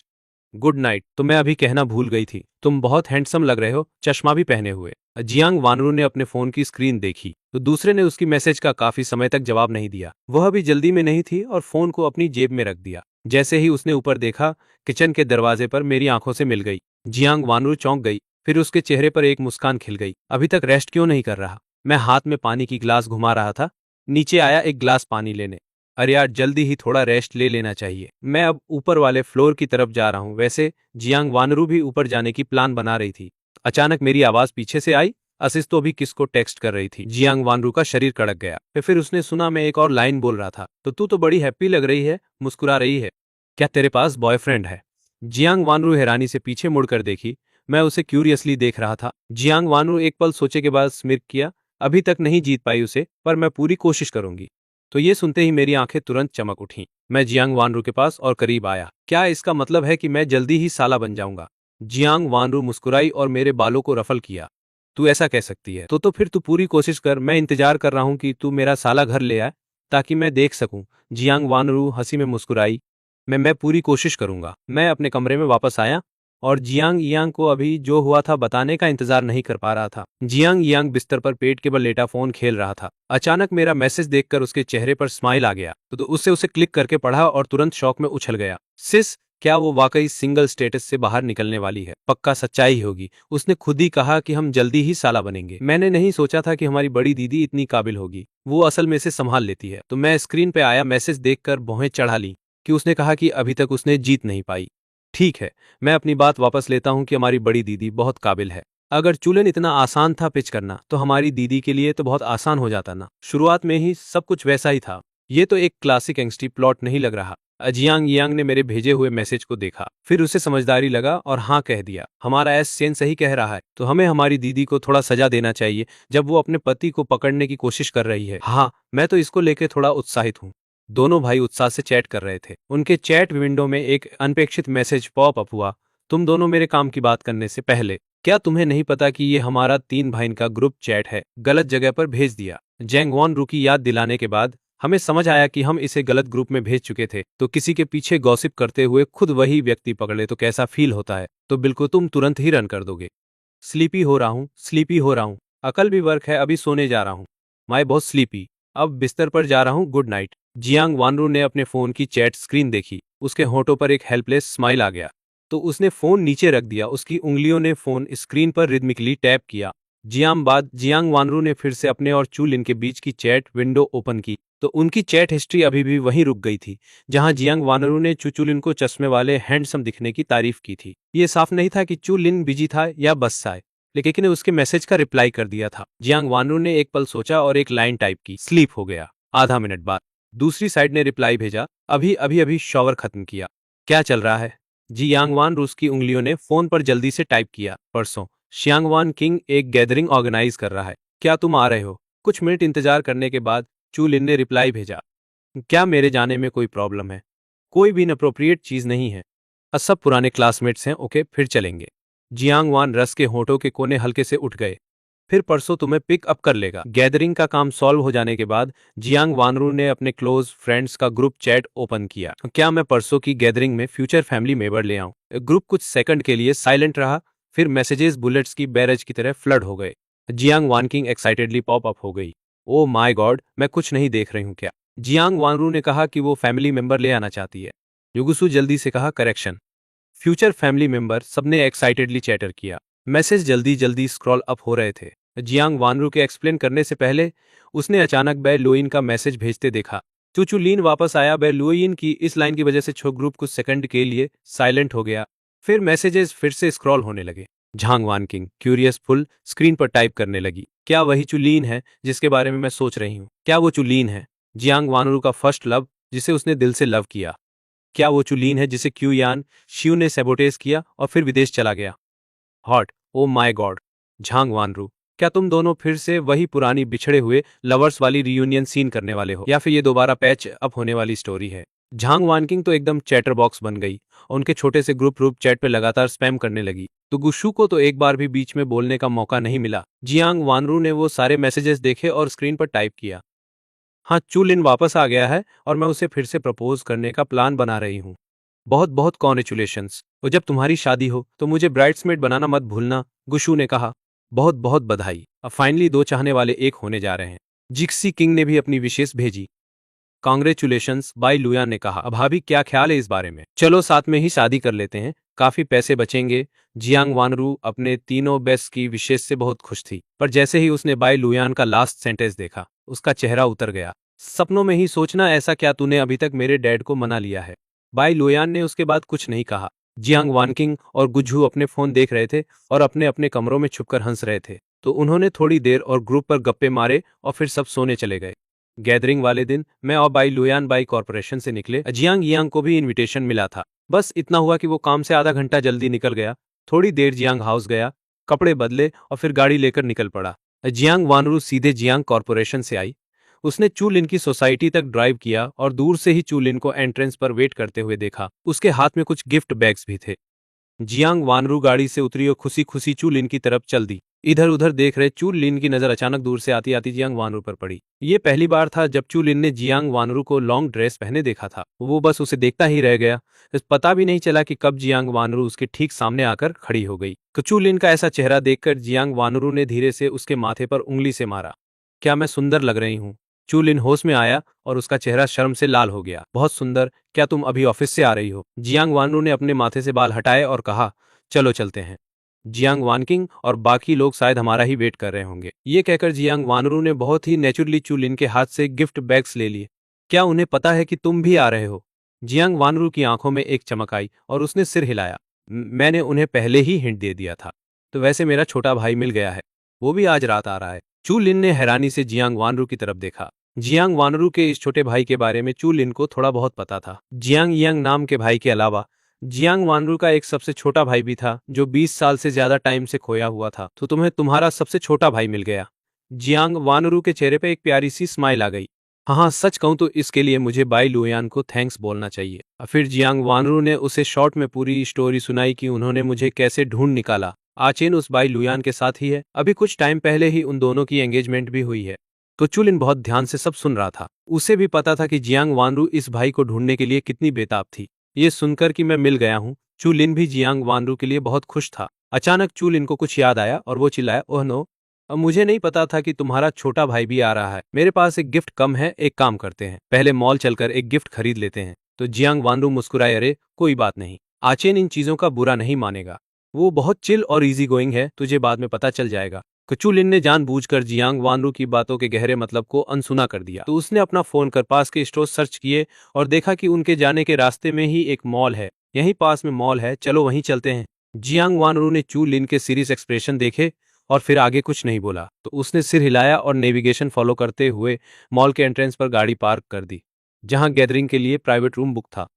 Good night. तो मैं अभी कहना भूल गई थी, तुम बहुत हैंडसम लग रहे हो, चश्मा भी पहने हुए। जियांग वानरू ने अपने फोन की स्क्रीन देखी तो दूसरे ने उसकी मैसेज का काफी समय तक जवाब नहीं दिया। वह भी जल्दी में नहीं थी और फोन को अपनी जेब में रख दिया। जैसे ही उसने ऊपर देखा, किचन के दरवाजे पर मेरी आंखों से मिल गई। जियांग वानरू चौंक गई, फिर उसके चेहरे पर एक मुस्कान खिल गई। अभी तक रेस्ट क्यों नहीं कर रहा? मैं हाथ में पानी की गिलास घुमा रहा था, नीचे आया एक गिलास पानी लेने। अरे यार, जल्दी ही थोड़ा रेस्ट ले लेना चाहिए। मैं अब ऊपर वाले फ्लोर की तरफ जा रहा हूँ। वैसे जियांग वानरू भी ऊपर जाने की प्लान बना रही थी। अचानक मेरी आवाज पीछे से आई, असिस तो अभी किसको टेक्स्ट कर रही थी। जियांग वानरू का शरीर कड़क गया। फिर उसने सुना मैं एक और लाइन बोल रहा था, तो तू तो बड़ी हैप्पी लग रही है, मुस्कुरा रही है, क्या तेरे पास बॉयफ्रेंड है? जियांग वानरू हैरानी से पीछे मुड़कर देखी। मैं उसे क्यूरियसली देख रहा था। जियांग वानरू एक पल सोचे के बाद स्मिर्क किया। अभी तक नहीं जीत पाई उसे, पर मैं पूरी कोशिश करूंगी। तो ये सुनते ही मेरी आंखें तुरंत चमक उठीं। मैं जियांग वानरू के पास और करीब आया। क्या इसका मतलब है कि मैं जल्दी ही साला बन जाऊंगा? जियांग वानरू मुस्कुराई और मेरे बालों को रफल किया। तू ऐसा कह सकती है तो फिर तू पूरी कोशिश कर। मैं इंतजार कर रहा हूं कि तू मेरा साला घर ले आए, ताकि मैं देख सकूं। जियांग वानरू हंसी में मुस्कुराई। मैं पूरी कोशिश करूंगा। मैं अपने कमरे में वापस आया और जियांग यांग को अभी जो हुआ था बताने का इंतजार नहीं कर पा रहा था। जियांग यांग बिस्तर पर पेट के बल लेटा फोन खेल रहा था। अचानक मेरा मैसेज देखकर उसके चेहरे पर स्माइल आ गया, तो उसे क्लिक करके पढ़ा और तुरंत शौक में उछल गया। सिस, क्या वो वाकई सिंगल स्टेटस से बाहर निकलने वाली है? पक्का सच्चाई होगी। उसने खुद ही कहा कि हम जल्दी ही साला बनेंगे। मैंने नहीं सोचा था कि हमारी बड़ी दीदी इतनी काबिल होगी। वो असल में से संभाल लेती है। तो मैं स्क्रीन पे आया मैसेज देखकर भौहें चढ़ा ली कि उसने कहा कि अभी तक उसने जीत नहीं पाई। ठीक है, मैं अपनी बात वापस लेता हूं कि हमारी बड़ी दीदी बहुत काबिल है। अगर चूलन इतना आसान था पिच करना, तो हमारी दीदी के लिए तो बहुत आसान हो जाता ना। शुरुआत में ही सब कुछ वैसा ही था। ये तो एक क्लासिक एंग्स्टी प्लॉट नहीं लग रहा। जियांग यांग ने मेरे भेजे हुए मैसेज को देखा, फिर उसे समझदारी लगा और हाँ कह दिया। हमारा एस सेन सही कह रहा है, तो हमें हमारी दीदी को थोड़ा सजा देना चाहिए जब वो अपने पति को पकड़ने की कोशिश कर रही है। हाँ, मैं तो इसको लेकर थोड़ा उत्साहित हूँ। दोनों भाई उत्साह से चैट कर रहे थे। उनके चैट विंडो में एक अनपेक्षित मैसेज पॉप अप हुआ। तुम दोनों मेरे काम की बात करने से पहले, क्या तुम्हें नहीं पता कि ये हमारा 3 भाई का ग्रुप चैट है? गलत जगह पर भेज दिया। जैंग वॉन रू की याद दिलाने के बाद हमें समझ आया कि हम इसे गलत ग्रुप में भेज चुके थे। तो किसी के पीछे गॉसिप करते हुए खुद वही व्यक्ति पकड़े तो कैसा फील होता है? तो बिल्कुल तुम तुरंत ही रन कर दोगे। स्लीपी हो रहा हूँ, स्लीपी हो रहा हूँ। अकल भी वर्क है, अभी सोने जा रहा हूँ। मैं बहुत स्लीपी, अब बिस्तर पर जा रहा हूँ, गुड नाइट। जियांग वानरू ने अपने फोन की चैट स्क्रीन देखी। उसके होठों पर एक हेल्पलेस स्माइल आ गया, तो उसने फोन नीचे रख दिया। उसकी उंगलियों ने फोन स्क्रीन पर रिदमिकली टैप किया। जियांग वानरू ने फिर से अपने और चू लिन के बीच की चैट विंडो ओपन की, तो उनकी चैट हिस्ट्री अभी भी वहीं रुक गई थी, जहां जियांग वानरू ने चू लिन को चश्मे वाले हैंडसम दिखने की तारीफ की थी। ये साफ नहीं था कि चू लिन बिजी था या बस साय, लेकिन उसके मैसेज का रिप्लाई कर दिया था। जियांग वानरू ने एक पल सोचा और एक लाइन टाइप की, स्लीप हो गया। आधा मिनट बाद दूसरी साइड ने रिप्लाई भेजा, अभी अभी अभी शॉवर खत्म किया। क्या चल रहा है? जियांग वान रूस की उंगलियों ने फोन पर जल्दी से टाइप किया, परसों शियांगवान किंग एक गैदरिंग ऑर्गेनाइज कर रहा है, क्या तुम आ रहे हो? कुछ मिनट इंतजार करने के बाद चू लिन ने रिप्लाई भेजा, क्या मेरे जाने में कोई प्रॉब्लम है? कोई भी इनअप्रोप्रिएट चीज नहीं है। सब पुराने क्लासमेट्स हैं, ओके फिर चलेंगे। जियांग वान रस के होठों के कोने हल्के से उठ गए। फिर परसों तुम्हें पिक अप कर लेगा। गैदरिंग का काम सॉल्व हो जाने के बाद जियांग वानरू ने अपने क्लोज फ्रेंड्स का ग्रुप चैट ओपन किया। क्या मैं परसों की गैदरिंग में फ्यूचर फैमिली मेंबर ले आऊं? ग्रुप कुछ सेकंड के लिए साइलेंट रहा, फिर मैसेजेस बुलेट्स की बैरेज की तरह फ्लड हो गए। जियांग वानकिंग एक्साइटेडली पॉप अप हो गई। ओ माय गॉड, मैं कुछ नहीं देख रही हूँ क्या? जियांग वानरू ने कहा कि वो फैमिली मेंबर ले आना चाहती है। युगुसु जल्दी से कहा, करेक्शन, फ्यूचर फैमिली मेंबर। सबने एक्साइटेडली चैटर किया। मैसेज जल्दी जल्दी स्क्रॉल अप हो रहे थे। जियांग वानरू के एक्सप्लेन करने से पहले उसने अचानक बै लुइन का मैसेज भेजते देखा। चूचू लीन वापस आया। बै लुइन की इस लाइन की वजह से छो ग्रुप कुछ सेकंड के लिए साइलेंट हो गया। फिर मैसेजेस फिर से स्क्रॉल होने लगे। झांग वान किंग क्यूरियस फुल स्क्रीन पर टाइप करने लगी, क्या वही चुलीन है जिसके बारे में मैं सोच रही हूँ? क्या वो चुलीन है जियांग वानरू का फर्स्ट लव, जिसे उसने दिल से लव किया? क्या वो चुलीन है जिसे क्यू यान शिव ने सैबोटेज किया और फिर विदेश चला गया? Hot, oh my God. Zhang Wanru क्या तुम दोनों फिर से वही पुरानी बिछड़े हुए लवर्स वाली रियूनियन सीन करने वाले हो, या फिर ये दोबारा पैच अप होने वाली स्टोरी है? झांग वानकिंग तो एकदम चैटर बॉक्स बन गई और उनके छोटे से ग्रुप चैट पे लगातार स्पैम करने लगी, तो गुशु को तो एक बार भी बीच में बोलने का मौका नहीं मिला। जियांग वानरू ने वो सारे मैसेजेस देखे और स्क्रीन पर टाइप किया, हाँ, चू लिन वापस आ गया है और मैं उसे फिर से प्रपोज करने का प्लान बना रही हूँ। बहुत बहुत कॉन्ग्रेचुलेशंस, और जब तुम्हारी शादी हो तो मुझे ब्राइड्समेड बनाना मत भूलना, गुशु ने कहा। बहुत बहुत बधाई, अब फाइनली दो चाहने वाले एक होने जा रहे हैं। जिक्सी किंग ने भी अपनी विशेष भेजी। कांग्रेचुलेशंस, बाई लुयान ने कहा। अब भाभी क्या ख्याल है इस बारे में? चलो साथ में ही शादी कर लेते हैं, काफी पैसे बचेंगे। जियांग वानरू अपने तीनों बेस्ट की विशेष से बहुत खुश थी, पर जैसे ही उसने बाई लुयान का लास्ट सेंटेंस देखा, उसका चेहरा उतर गया। सपनों में ही सोचना, ऐसा क्या तूने अभी तक मेरे डैड को मना लिया है? बाई लुयान ने उसके बाद कुछ नहीं कहा। जियांग वानकिंग और गुझू अपने फोन देख रहे थे और अपने अपने कमरों में छुपकर हंस रहे थे, तो उन्होंने थोड़ी देर और ग्रुप पर गप्पे मारे और फिर सब सोने चले गए। गैदरिंग वाले दिन मैं और बाई लुयान बाई कॉरपोरेशन से निकले। जियांग यांग को भी इनविटेशन मिला था, बस इतना हुआ कि वो काम से आधा घंटा जल्दी निकल गया। थोड़ी देर जियांग हाउस गया, कपड़े बदले और फिर गाड़ी लेकर निकल पड़ा। जियांग वानरू सीधे जियांग कॉरपोरेशन से आई। उसने चू लिन की सोसाइटी तक ड्राइव किया और दूर से ही चू लिन को एंट्रेंस पर वेट करते हुए देखा। उसके हाथ में कुछ गिफ्ट बैग्स भी थे। जियांग वानरू गाड़ी से उतरी और खुशी खुशी चू लिन की तरफ चल दी। इधर उधर देख रहे चू लिन की नजर अचानक दूर से आती आती जियांग वानरू पर पड़ी। ये पहली बार था जब चू लिन ने जियांग वानरू को लॉन्ग ड्रेस पहने देखा था। वो बस उसे देखता ही रह गया। पता भी नहीं चला कि कब जियांग वानरू उसके ठीक सामने आकर खड़ी हो गई। चू लिन का ऐसा चेहरा देखकर जियांग वानरू ने धीरे से उसके माथे पर उंगली से मारा। क्या मैं सुंदर लग रही हूँ? चू लिन होश में आया और उसका चेहरा शर्म से लाल हो गया। बहुत सुंदर, क्या तुम अभी ऑफिस से आ रही हो? जियांग वानरू ने अपने माथे से बाल हटाए और कहा, चलो चलते हैं। जियांग वानकिंग और बाकी लोग शायद हमारा ही वेट कर रहे होंगे। ये कहकर जियांग वानरू ने बहुत ही नेचुरली चू लिन के हाथ से गिफ्ट बैग्स ले लिए। क्या उन्हें पता है कि तुम भी आ रहे हो? जियांग वानरू की आंखों में एक चमक आई और उसने सिर हिलाया। मैंने उन्हें पहले ही हिंट दे दिया था। तो वैसे मेरा छोटा भाई मिल गया है, वो भी आज रात आ रहा है। चू लिन ने हैरानी से जियांग वानरू की तरफ देखा। जियांग वानरू के इस छोटे भाई के बारे में चू लिन को थोड़ा बहुत पता था। जियांग यांग नाम के भाई के अलावा जियांग वानरू का एक सबसे छोटा भाई भी था, जो 20 साल से ज्यादा टाइम से खोया हुआ था। तो तुम्हें तुम्हारा सबसे छोटा भाई मिल गया। जियांग वानरू के चेहरे पे एक प्यारी सी स्माइल आ गई। हाँ, सच कहूं तो इसके लिए मुझे बाई लुयान को थैंक्स बोलना चाहिए। फिर जियांग वानरू ने उसे शॉर्ट में पूरी स्टोरी सुनाई कि उन्होंने मुझे कैसे ढूंढ निकाला। आचेन उस बाई लुयान के साथ ही है। अभी कुछ टाइम पहले ही उन दोनों की एंगेजमेंट भी हुई है। तो चुलिन बहुत ध्यान से सब सुन रहा था। उसे भी पता था कि जियांग वानरू इस भाई को ढूंढने के लिए कितनी बेताब थी। ये सुनकर कि मैं मिल गया हूँ, चू लिन भी जियांग वानरू के लिए बहुत खुश था। अचानक चू लिन को कुछ याद आया और वो चिल्लाया, ओह नो, अब मुझे नहीं पता था कि तुम्हारा छोटा भाई भी आ रहा है। मेरे पास एक गिफ्ट कम है, एक काम करते हैं, पहले मॉल चलकर एक गिफ्ट खरीद लेते हैं। तो जियांग वानरू मुस्कुराए, अरे कोई बात नहीं, आचेन इन चीजों का बुरा नहीं मानेगा। वो बहुत चिल और इजी गोइंग है, तुझे बाद में पता चल जाएगा। चू लिन ने जानबूझकर जियांग वानरू की बातों के गहरे मतलब को अनसुना कर दिया। तो उसने अपना फोन कर पास के स्टोर सर्च किए और देखा कि उनके जाने के रास्ते में ही एक मॉल है। यहीं पास में मॉल है, चलो वहीं चलते हैं। जियांग वानरू ने चू लिन के सीरियस एक्सप्रेशन देखे और फिर आगे कुछ नहीं बोला। तो उसने सिर हिलाया और नेविगेशन फॉलो करते हुए मॉल के एंट्रेंस पर गाड़ी पार्क कर दी, जहां गैदरिंग के लिए प्राइवेट रूम बुक था।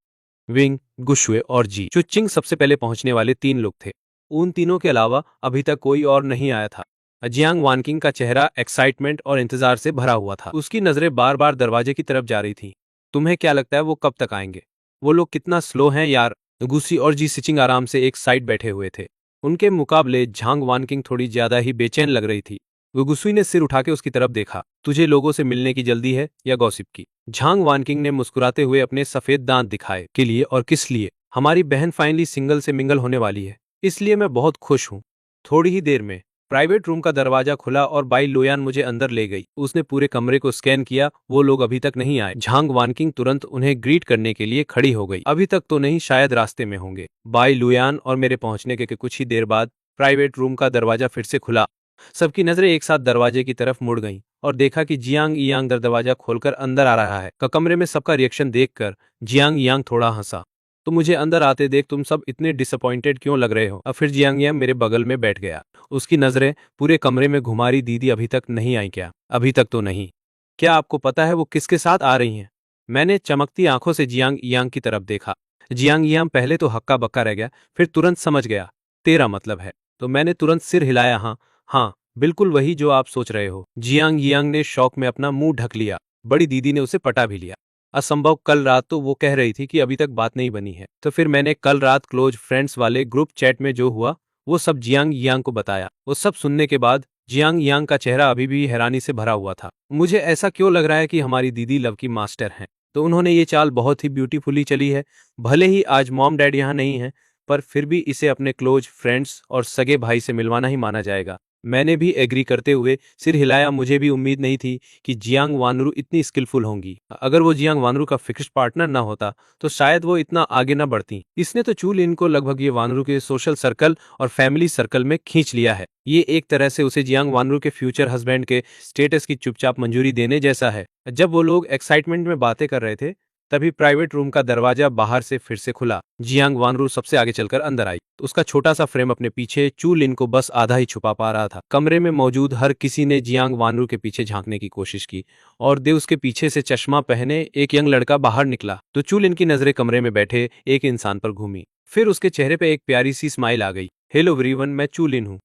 विंग, गुशुए और जी चुचिंग सबसे पहले पहुंचने वाले 3 लोग थे। उन तीनों के अलावा अभी तक कोई और नहीं आया था। जियांग वानकिंग का चेहरा एक्साइटमेंट और इंतजार से भरा हुआ था। उसकी नजरें बार बार दरवाजे की तरफ जा रही थीं। तुम्हें क्या लगता है वो कब तक आएंगे? वो लोग कितना स्लो हैं यार। गुसी और जी सिचिंग आराम से एक साइड बैठे हुए थे। उनके मुकाबले झांग वानकिंग थोड़ी ज्यादा ही बेचैन लग रही थी। गुगुसुई ने सिर उठा के उसकी तरफ देखा। तुझे लोगों से मिलने की जल्दी है या गॉसिप की? झांग वानकिंग ने मुस्कुराते हुए अपने सफेद दांत दिखाए। के लिए और किस लिए? हमारी बहन फाइनली सिंगल से मिंगल होने वाली है, इसलिए मैं बहुत खुश हूँ। थोड़ी ही देर में प्राइवेट रूम का दरवाजा खुला और बाई लोयान मुझे अंदर ले गई। उसने पूरे कमरे को स्कैन किया, वो लोग अभी तक नहीं आए। झांग वानकिंग तुरंत उन्हें ग्रीट करने के लिए खड़ी हो गई। अभी तक तो नहीं, शायद रास्ते में होंगे। बाई लुयान और मेरे पहुंचने के कुछ ही देर बाद प्राइवेट रूम का दरवाजा फिर से खुला। सबकी नजरें एक साथ दरवाजे की तरफ मुड़ गईं और देखा कि जियांग यांग दरवाजा खोलकर अंदर आ रहा है। कमरे में सबका रिएक्शन देखकर जियांग यांग थोड़ा हंसा। तो मुझे अंदर आते देख तुम सब इतने डिसअपॉइंटेड क्यों लग रहे हो? अब फिर जियांग यांग मेरे बगल में बैठ गया। उसकी नजरें पूरे कमरे में घुमारी। दीदी अभी तक नहीं आई क्या? अभी तक तो नहीं। क्या आपको पता है वो किसके साथ आ रही हैं? मैंने चमकती आंखों से जियांग यांग की तरफ देखा। जियांग यांग पहले तो हक्का बक्का रह गया, फिर तुरंत समझ गया। तेरा मतलब है? तो मैंने तुरंत सिर हिलाया, हाँ हाँ, बिल्कुल वही जो आप सोच रहे हो। जियांग यांग ने शौक में अपना मुंह ढक लिया। बड़ी दीदी ने उसे पटा भी लिया। असंभव, कल रात तो वो कह रही थी कि अभी तक बात नहीं बनी है। तो फिर मैंने कल रात क्लोज फ्रेंड्स वाले ग्रुप चैट में जो हुआ वो सब जियांग यांग को बताया। वो सब सुनने के बाद जियांग यांग का चेहरा अभी भी हैरानी से भरा हुआ था। मुझे ऐसा क्यों लग रहा है कि हमारी दीदी लव की मास्टर हैं। तो उन्होंने ये चाल बहुत ही ब्यूटीफुली चली है। भले ही आज मॉम डैड यहाँ नहीं है, पर फिर भी इसे अपने क्लोज फ्रेंड्स और सगे भाई से मिलवाना ही माना जाएगा। मैंने भी एग्री करते हुए सिर हिलाया। मुझे भी उम्मीद नहीं थी कि जियांग वानरू इतनी स्किलफुल होंगी। अगर वो जियांग वानरू का फिक्स्ड पार्टनर ना होता तो शायद वो इतना आगे ना बढ़ती। इसने तो चू लिन को लगभग ये वानरू के सोशल सर्कल और फैमिली सर्कल में खींच लिया है। ये एक तरह से उसे जियांग वानरू के फ्यूचर हस्बैंड के स्टेटस की चुपचाप मंजूरी देने जैसा है। जब वो लोग एक्साइटमेंट में बातें कर रहे थे तभी प्राइवेट रूम का दरवाजा बाहर से फिर से खुला। जियांग वानरू सबसे आगे चलकर अंदर आई। उसका छोटा सा फ्रेम अपने पीछे चू लिन को बस आधा ही छुपा पा रहा था। कमरे में मौजूद हर किसी ने जियांग वानरू के पीछे झांकने की कोशिश की और दे उसके पीछे से चश्मा पहने एक यंग लड़का बाहर निकला तो चू लिन की नजरें कमरे में बैठे एक इंसान पर घूमी। फिर उसके चेहरे पे एक प्यारी सी स्माइल आ गई। हेलो एवरीवन, मैं चू लिन हूँ।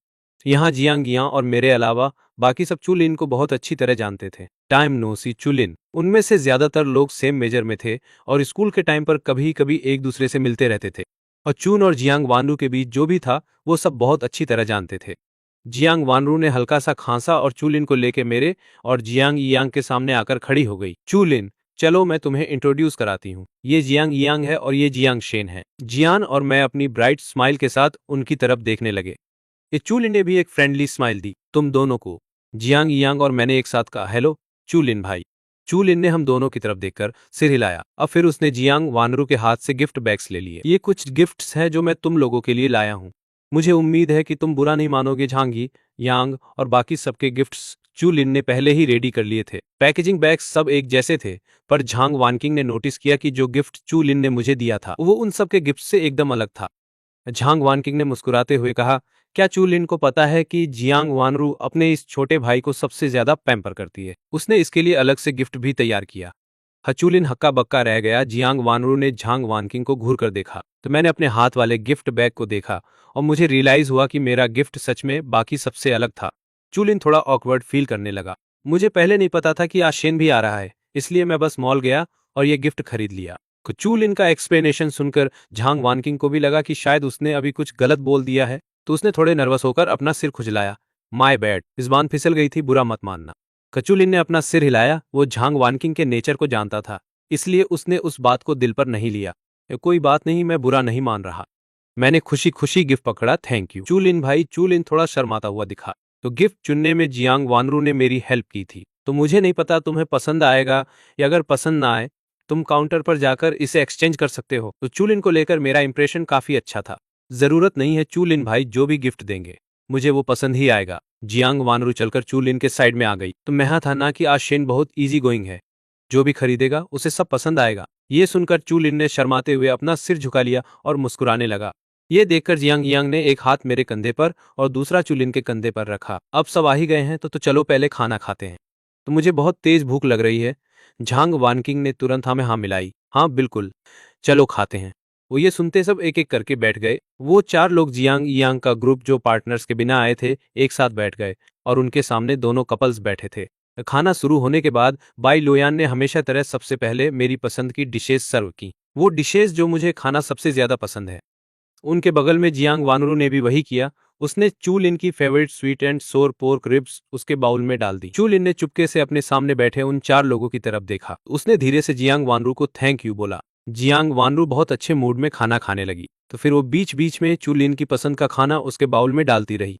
यहाँ जियांग यां और मेरे अलावा बाकी सब चू लिन को बहुत अच्छी तरह जानते थे। टाइम नो सी चू लिन। उनमें से ज्यादातर लोग सेम मेजर में थे और स्कूल के टाइम पर कभी कभी एक दूसरे से मिलते रहते थे। और चून और जियांग वानरू के बीच जो भी था वो सब बहुत अच्छी तरह जानते थे। जियांग वानरू ने हल्का सा खांसा और चूलिन को लेके मेरे और जियांग यांग के सामने आकर खड़ी हो गई। चूलिन, चलो मैं तुम्हें इंट्रोड्यूस कराती हूँ। ये जियांग यांग है और ये जियांग शेन है। जियान और मैं अपनी ब्राइट स्माइल के साथ उनकी तरफ देखने लगे। ये चूलिन ने भी एक फ्रेंडली स्माइल दी तुम दोनों को। जियांग यांग और मैंने एक साथ कहा हेलो चूलिन भाई। चूलिन ने हम दोनों की तरफ देखकर सिर हिलाया। अब फिर उसने जियांग वानरू के हाथ से गिफ्ट बैग्स ले लिए। ये कुछ गिफ्ट्स हैं जो मैं तुम लोगों के लिए लाया हूँ। मुझे उम्मीद है कि तुम बुरा नहीं मानोगे। झांगी, यांग और बाकी सबके गिफ्ट्स चू लिन ने पहले ही रेडी कर लिए थे। पैकेजिंग बैग्स सब एक जैसे थे, पर झांग वानकिंग ने नोटिस किया कि जो गिफ्ट चू लिन ने मुझे दिया था वो उन सबके गिफ्ट से एकदम अलग था। झांग वानकिंग ने मुस्कुराते हुए कहा, क्या चू लिन को पता है कि जियांग वानरू अपने इस छोटे भाई को सबसे ज्यादा पैम्पर करती है। उसने इसके लिए अलग से गिफ्ट भी तैयार किया। हचूलिन हक्का बक्का रह गया। जियांग वानरू ने झांग वानकिंग को घूर कर देखा तो मैंने अपने हाथ वाले गिफ्ट बैग को देखा और मुझे रियलाइज हुआ कि मेरा गिफ्ट सच में बाकी सबसे अलग था। चूलिन थोड़ा ऑकवर्ड फील करने लगा। मुझे पहले नहीं पता था कि आज शेन भी आ रहा है, इसलिए मैं बस मॉल गया और ये गिफ्ट खरीद लिया। चूलिन का एक्सप्लेनेशन सुनकर झांग वानकिंग को भी लगा कि शायद उसने अभी कुछ गलत बोल दिया है, तो उसने थोड़े नर्वस होकर अपना सिर खुजलाया। माय बैड, ज़बान फिसल गई थी, बुरा मत मानना। कचुलिन ने अपना सिर हिलाया। वो झांग वानकिंग के नेचर को जानता था, इसलिए उसने उस बात को दिल पर नहीं लिया। कोई बात नहीं, मैं बुरा नहीं मान रहा। मैंने खुशी खुशी गिफ्ट पकड़ा। थैंक यू चूलिन भाई। चूलिन थोड़ा शर्माता हुआ दिखा। तो गिफ्ट चुनने में जियांग वानरू ने मेरी हेल्प की थी, तो मुझे नहीं पता तुम्हें पसंद आएगा या अगर पसंद ना आए तुम काउंटर पर जाकर इसे एक्सचेंज कर सकते हो। तो चूलिन को लेकर मेरा इंप्रेशन काफी अच्छा था। जरूरत नहीं है चूलिन भाई, जो भी गिफ्ट देंगे मुझे वो पसंद ही आएगा। जियांग वानरू चलकर चूलिन के साइड में आ गई। तो मैं था ना कि आज शेन बहुत इजी गोइंग है, जो भी खरीदेगा उसे सब पसंद आएगा। ये सुनकर चूलिन ने शर्माते हुए अपना सिर झुका लिया और मुस्कुराने लगा। ये देखकर जियांग यांग ने एक हाथ मेरे कंधे पर और दूसरा चूलिन के कंधे पर रखा। अब सब आ ही गए हैं तो चलो पहले खाना खाते हैं। तो मुझे बहुत तेज भूख लग रही है। झांग वानकिंग ने तुरंत हमें हाँ मिलाई। हाँ बिल्कुल, चलो खाते हैं। वो ये सुनते सब एक एक करके बैठ गए। वो 4 लोग जियांग यांग का ग्रुप जो पार्टनर्स के बिना आए थे एक साथ बैठ गए और उनके सामने दोनों कपल्स बैठे थे। खाना शुरू होने के बाद बाई लोयान ने हमेशा तरह सबसे पहले मेरी पसंद की डिशेज सर्व की, वो डिशेज जो मुझे खाना सबसे ज्यादा पसंद है। उनके बगल में जियांग वानरू ने भी वही किया। उसने चूलिन की फेवरेट स्वीट एंड सोर पोर्क रिब्स उसके बाउल में डाल दी। चूलिन ने चुपके से अपने सामने बैठे उन 4 लोगों की तरफ देखा। उसने धीरे से जियांग वानरू को थैंक यू बोला। जियांग वानरू बहुत अच्छे मूड में खाना खाने लगी, तो फिर वो बीच बीच में चूलिन की पसंद का खाना उसके बाउल में डालती रही।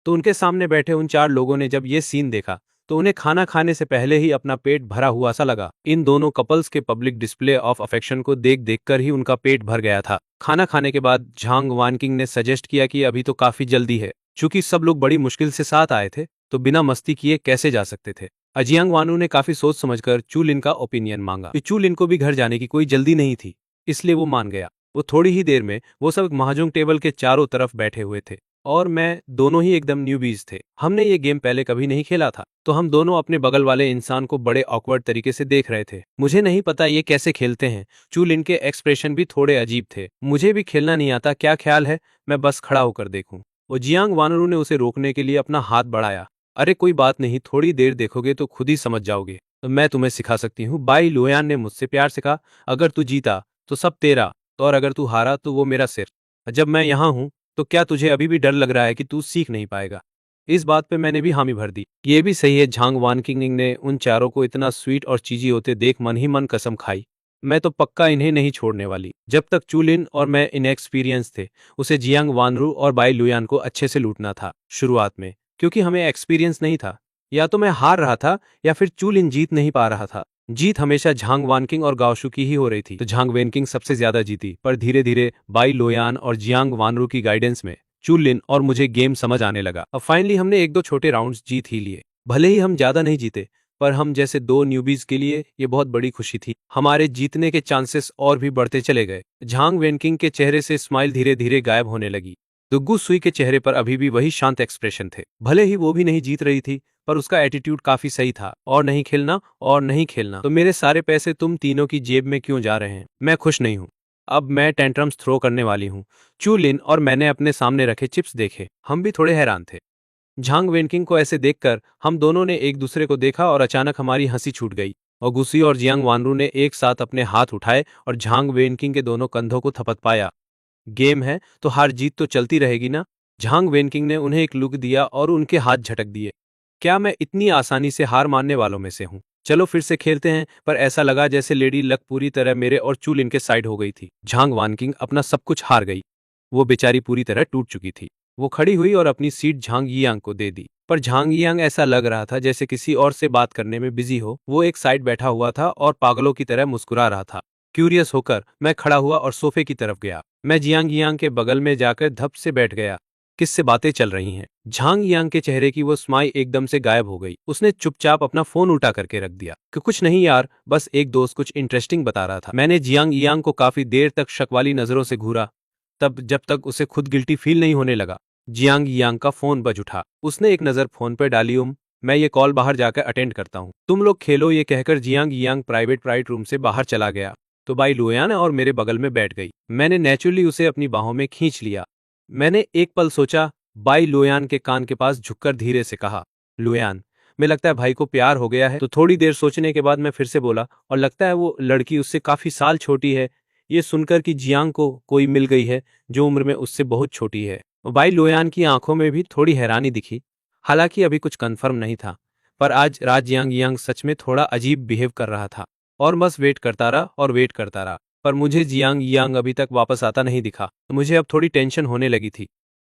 तो उनके सामने बैठे उन 4 लोगों ने जब ये सीन देखा तो उन्हें खाना खाने से पहले ही अपना पेट भरा हुआ सा लगा। इन दोनों कपल्स के पब्लिक डिस्प्ले ऑफ अफेक्शन को देख देखकर ही उनका पेट भर गया था। खाना खाने के बाद झांग वानकिंग ने सजेस्ट किया कि अभी तो काफी जल्दी है, चूंकि सब लोग बड़ी मुश्किल से साथ आए थे तो बिना मस्ती किए कैसे जा सकते थे। अजियांग वानू ने काफी सोच समझकर चूलिन का ओपिनियन मांगा। चूलिन को भी घर जाने की कोई जल्दी नहीं थी, इसलिए वो मान गया। वो थोड़ी ही देर में वो सब महाजोंग टेबल के चारों तरफ बैठे हुए थे और मैं दोनों ही एकदम न्यूबीज थे। हमने ये गेम पहले कभी नहीं खेला था, तो हम दोनों अपने बगल वाले इंसान को बड़े ऑकवर्ड तरीके से देख रहे थे। मुझे नहीं पता ये कैसे खेलते हैं। चूलिन के एक्सप्रेशन भी थोड़े अजीब थे। मुझे भी खेलना नहीं आता, क्या ख्याल है मैं बस खड़ा होकर देखूं। वो जियांग वानरू ने उसे रोकने के लिए अपना हाथ बढ़ाया, अरे कोई बात नहीं, थोड़ी देर देखोगे तो खुद ही समझ जाओगे। तो मैं तुम्हें सिखा सकती हूँ, बाई लोयान ने मुझसे प्यार से कहा। अगर तू जीता तो सब तेरा, तो और अगर तू हारा तो वो मेरा सिर। जब मैं यहाँ हूँ तो क्या तुझे अभी भी डर लग रहा है कि तू सीख नहीं पाएगा? इस बात पे मैंने भी हामी भर दी। ये भी सही है। झांग वानकिंग ने उन चारों को इतना स्वीट और चीजी होते देख मन ही मन कसम खाई। मैं तो पक्का इन्हें नहीं छोड़ने वाली। जब तक चूलिन और मैं इनएक्सपीरियंस थे, उसे जियांग वानरू और बाई लुयान को अच्छे से लूटना था शुरुआत में, क्योंकि हमें एक्सपीरियंस नहीं था। या तो मैं हार रहा था या फिर चूलिन जीत नहीं पा रहा था। जीत हमेशा झांग वानकिंग और गाओशु की ही हो रही थी, तो झांग वेनकिंग सबसे ज्यादा जीती। पर धीरे धीरे बाई लोयान और जियांग वानरू की गाइडेंस में चूलिन और मुझे गेम समझ आने लगा। अब फाइनली हमने एक दो छोटे राउंड्स जीत ही लिए। भले ही हम ज्यादा नहीं जीते, पर हम जैसे दो न्यूबीज के लिए ये बहुत बड़ी खुशी थी। हमारे जीतने के चांसेस और भी बढ़ते चले गए। झांग वेनकिंग के चेहरे से स्माइल धीरे धीरे गायब होने लगी। दुग्गू सुई के चेहरे पर अभी भी वही शांत एक्सप्रेशन थे। भले ही वो भी नहीं जीत रही थी, पर उसका एटीट्यूड काफी सही था। और नहीं खेलना, और नहीं खेलना, तो मेरे सारे पैसे तुम तीनों की जेब में क्यों जा रहे हैं? मैं खुश नहीं हूँ। अब मैं टेंट्रम्स थ्रो करने वाली हूँ। चू लिन और मैंने अपने सामने रखे चिप्स देखे। हम भी थोड़े हैरान थे। झांग वेनकिंग को ऐसे देखकर हम दोनों ने एक दूसरे को देखा और अचानक हमारी हंसी छूट गई। और गुसी और जियांग वानरू ने एक साथ अपने हाथ उठाए और झांग वेनकिंग के दोनों कंधों को थपथ पाया। गेम है तो हार जीत तो चलती रहेगी ना। झांग वेनकिंग ने उन्हें एक लुक दिया और उनके हाथ झटक दिए। क्या मैं इतनी आसानी से हार मानने वालों में से हूँ? चलो फिर से खेलते हैं। पर ऐसा लगा जैसे लेडी लक पूरी तरह मेरे और चूलिन के साइड हो गई थी। झांग वानकिंग अपना सब कुछ हार गई। वो बेचारी पूरी तरह टूट चुकी थी। वो खड़ी हुई और अपनी सीट झांग यियांग को दे दी। पर झांग यियांग ऐसा लग रहा था जैसे किसी और से बात करने में बिजी हो। वो एक साइड बैठा हुआ था और पागलों की तरह मुस्कुरा रहा था। क्यूरियस होकर मैं खड़ा हुआ और सोफे की तरफ गया। मैं जियांग यियांग के बगल में जाकर धप से बैठ गया। किससे बातें चल रही हैं? झांग यांग के चेहरे की वो स्माइल एकदम से गायब हो गई। उसने चुपचाप अपना फोन उल्टा करके रख दिया कि कुछ नहीं यार, बस एक दोस्त कुछ इंटरेस्टिंग बता रहा था। मैंने जियांग यांग को काफी देर तक शक वाली नजरों से घूरा, तब जब तक उसे खुद गिल्टी फील नहीं होने लगा। जियांग यांग का फोन बज उठा। उसने एक नजर फोन पर डाली। मैं ये कॉल बाहर जाकर अटेंड करता हूँ, तुम लोग खेलो। ये कहकर जियांग यांग प्राइवेट रूम से बाहर चला गया। तो बाई लोयान और मेरे बगल में बैठ गई। मैंने नेचुरली उसे अपनी बाहों में खींच लिया। मैंने एक पल सोचा। बाई लोयान के कान के पास झुककर धीरे से कहा, लोयान, मैं लगता है भाई को प्यार हो गया है। तो थोड़ी देर सोचने के बाद मैं फिर से बोला, और लगता है वो लड़की उससे काफी साल छोटी है। ये सुनकर कि जियांग को कोई मिल गई है जो उम्र में उससे बहुत छोटी है। बाई लोयान की आंखों में भी थोड़ी हैरानी दिखी। हालांकि अभी कुछ कंफर्म नहीं था, पर आज रात जियांग यांग सच में थोड़ा अजीब बिहेव कर रहा था। और बस वेट करता रहा और वेट करता रहा, पर मुझे जियांग यांग अभी तक वापस आता नहीं दिखा। तो मुझे अब थोड़ी टेंशन होने लगी थी।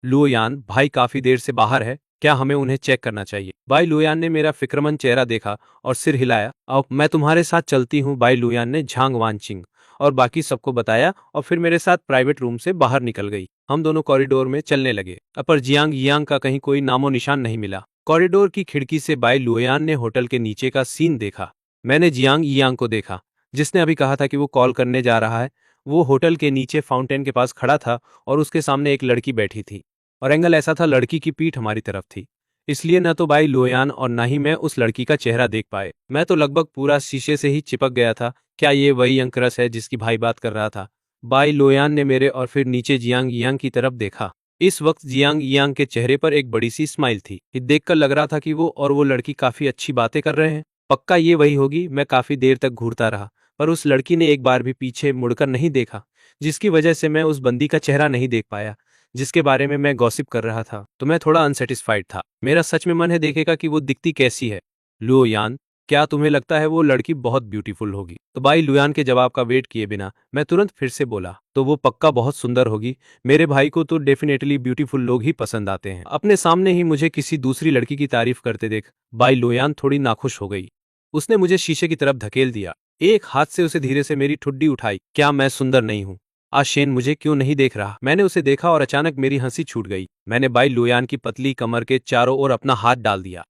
लुओयान, भाई काफी देर से बाहर है, क्या हमें उन्हें चेक करना चाहिए? बाई लुयान ने मेरा फिक्रमंद चेहरा देखा और सिर हिलाया। अब मैं तुम्हारे साथ चलती हूँ। बाई लुयान ने झांग वानचिंग और बाकी सबको बताया और फिर मेरे साथ प्राइवेट रूम से बाहर निकल गई। हम दोनों कॉरिडोर में चलने लगे, पर जियांग यांग का कहीं कोई नामो निशान नहीं मिला। कॉरिडोर की खिड़की से बाई लुयान ने होटल के नीचे का सीन देखा। मैंने जियांग यांग को देखा, जिसने अभी कहा था कि वो कॉल करने जा रहा है। वो होटल के नीचे फाउंटेन के पास खड़ा था और उसके सामने एक लड़की बैठी थी। और एंगल ऐसा था, लड़की की पीठ हमारी तरफ थी, इसलिए न तो बाई लोयान और ना ही मैं उस लड़की का चेहरा देख पाए। मैं तो लगभग पूरा शीशे से ही चिपक गया था। क्या ये वही अंकरस है जिसकी भाई बात कर रहा था? बाई लोयान ने मेरे और फिर नीचे जियांग यांग की तरफ देखा। इस वक्त जियांग यांग के चेहरे पर एक बड़ी सी स्माइल थी। ये देखकर लग रहा था कि वो और वो लड़की काफी अच्छी बातें कर रहे हैं। पक्का ये वही होगी। मैं काफी देर तक घूरता रहा, पर उस लड़की ने एक बार भी पीछे मुड़कर नहीं देखा, जिसकी वजह से मैं उस बंदी का चेहरा नहीं देख पाया जिसके बारे में मैं गॉसिप कर रहा था। तो मैं थोड़ा अनसेटिस्फाइड था। मेरा सच में मन है देखेगा कि वो दिखती कैसी है। लुओयान, क्या तुम्हें लगता है वो लड़की बहुत ब्यूटीफुल होगी? तो बाई लुयान के जवाब का वेट किए बिना मैं तुरंत फिर से बोला, तो वो पक्का बहुत सुंदर होगी। मेरे भाई को तो डेफिनेटली ब्यूटीफुल लोग ही पसंद आते हैं। अपने सामने ही मुझे किसी दूसरी लड़की की तारीफ करते देख बाई लुयान थोड़ी नाखुश हो गई। उसने मुझे शीशे की तरफ धकेल दिया। एक हाथ से उसे धीरे से मेरी ठुड्डी उठाई। क्या मैं सुंदर नहीं हूँ? आज शेन मुझे क्यों नहीं देख रहा? मैंने उसे देखा और अचानक मेरी हंसी छूट गई। मैंने बाई लुयान की पतली कमर के चारों ओर अपना हाथ डाल दिया।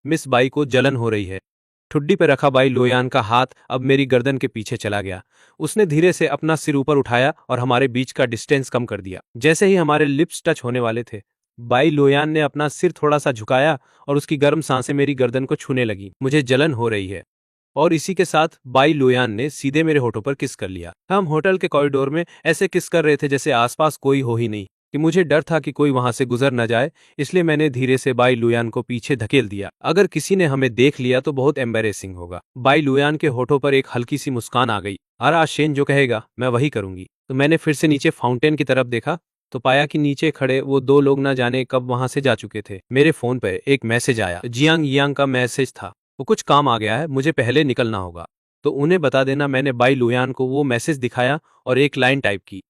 मिस बाई को जलन हो रही है। ठुड्डी पर रखा बाई लोयान का हाथ अब मेरी गर्दन के पीछे चला गया। उसने धीरे से अपना सिर ऊपर उठाया और हमारे बीच का डिस्टेंस कम कर दिया। जैसे ही हमारे लिप्स टच होने वाले थे, बाई लोयान ने अपना सिर थोड़ा सा झुकाया और उसकी गर्म सांसें मेरी गर्दन को छूने लगी। मुझे जलन हो रही है। और इसी के साथ बाई लोयान ने सीधे मेरे होठों पर किस कर लिया। हम होटल के कॉरिडोर में ऐसे किस कर रहे थे जैसे आसपास कोई हो ही नहीं। कि मुझे डर था कि कोई वहां से गुजर न जाए, इसलिए मैंने धीरे से बाई लुयान को पीछे धकेल दिया। अगर किसी ने हमें देख लिया तो बहुत एम्बेरेसिंग होगा। बाई लुयान के होठों पर एक हल्की सी मुस्कान आ गई। और आज शेन जो कहेगा मैं वही करूंगी। तो मैंने फिर से नीचे फाउंटेन की तरफ देखा तो पाया कि नीचे खड़े वो दो लोग न जाने कब वहां से जा चुके थे। मेरे फोन पर एक मैसेज आया, जियांग यांग का मैसेज था। वो कुछ काम आ गया है, मुझे पहले निकलना होगा, तो उन्हें बता देना। मैंने बाई लुयान को वो मैसेज दिखाया और एक लाइन टाइप की,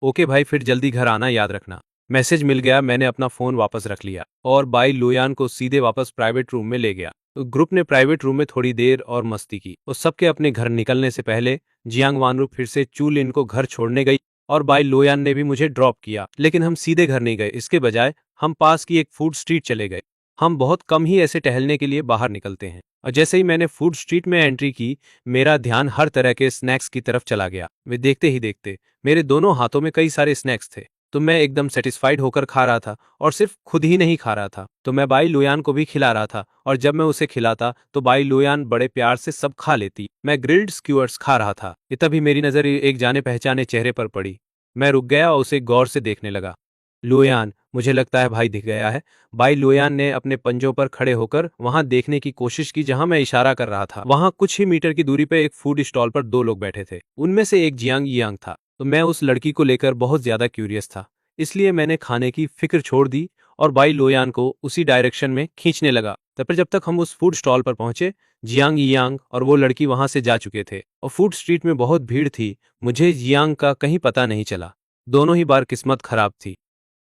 ओके भाई, फिर जल्दी घर आना याद रखना। मैसेज मिल गया। मैंने अपना फोन वापस रख लिया और बाई लुयान को सीधे वापस प्राइवेट रूम में ले गया। तो ग्रुप ने प्राइवेट रूम में थोड़ी देर और मस्ती की और सबके अपने घर निकलने से पहले जियांग वानरू फिर से चू लिन को घर छोड़ने गई और बाई लोयान ने भी मुझे ड्रॉप किया। लेकिन हम सीधे घर नहीं गए, इसके बजाय हम पास की एक फूड स्ट्रीट चले गए। हम बहुत कम ही ऐसे टहलने के लिए बाहर निकलते हैं, और जैसे ही मैंने फूड स्ट्रीट में एंट्री की, मेरा ध्यान हर तरह के स्नैक्स की तरफ चला गया। वे देखते ही देखते मेरे दोनों हाथों में कई सारे स्नैक्स थे, तो मैं एकदम सेटिस्फाइड होकर खा रहा था। और सिर्फ खुद ही नहीं खा रहा था, तो मैं बाई लुयान को भी खिला रहा था। और जब मैं उसे खिलाता तो बाई लुयान बड़े प्यार से सब खा लेती। मैं ग्रिल्ड स्क्यूअर्स खा रहा था कि तभी मेरी नजर एक जाने पहचाने चेहरे पर पड़ी। मैं रुक गया और उसे गौर से देखने लगा। लुयान, मुझे लगता है भाई दिख गया है। बाई लुयान ने अपने पंजों पर खड़े होकर वहां देखने की कोशिश की जहां मैं इशारा कर रहा था। वहां कुछ ही मीटर की दूरी पर एक फूड स्टॉल पर दो लोग बैठे थे। उनमें से एक जियांग यांग था। तो मैं उस लड़की को लेकर बहुत ज्यादा क्यूरियस था, इसलिए मैंने खाने की फिक्र छोड़ दी और बाई लोयान को उसी डायरेक्शन में खींचने लगा। तब पर जब तक हम उस फूड स्टॉल पर पहुंचे, जियांग यांग और वो लड़की वहां से जा चुके थे और फूड स्ट्रीट में बहुत भीड़ थी। मुझे जियांग का कहीं पता नहीं चला। दोनों ही बार किस्मत खराब थी।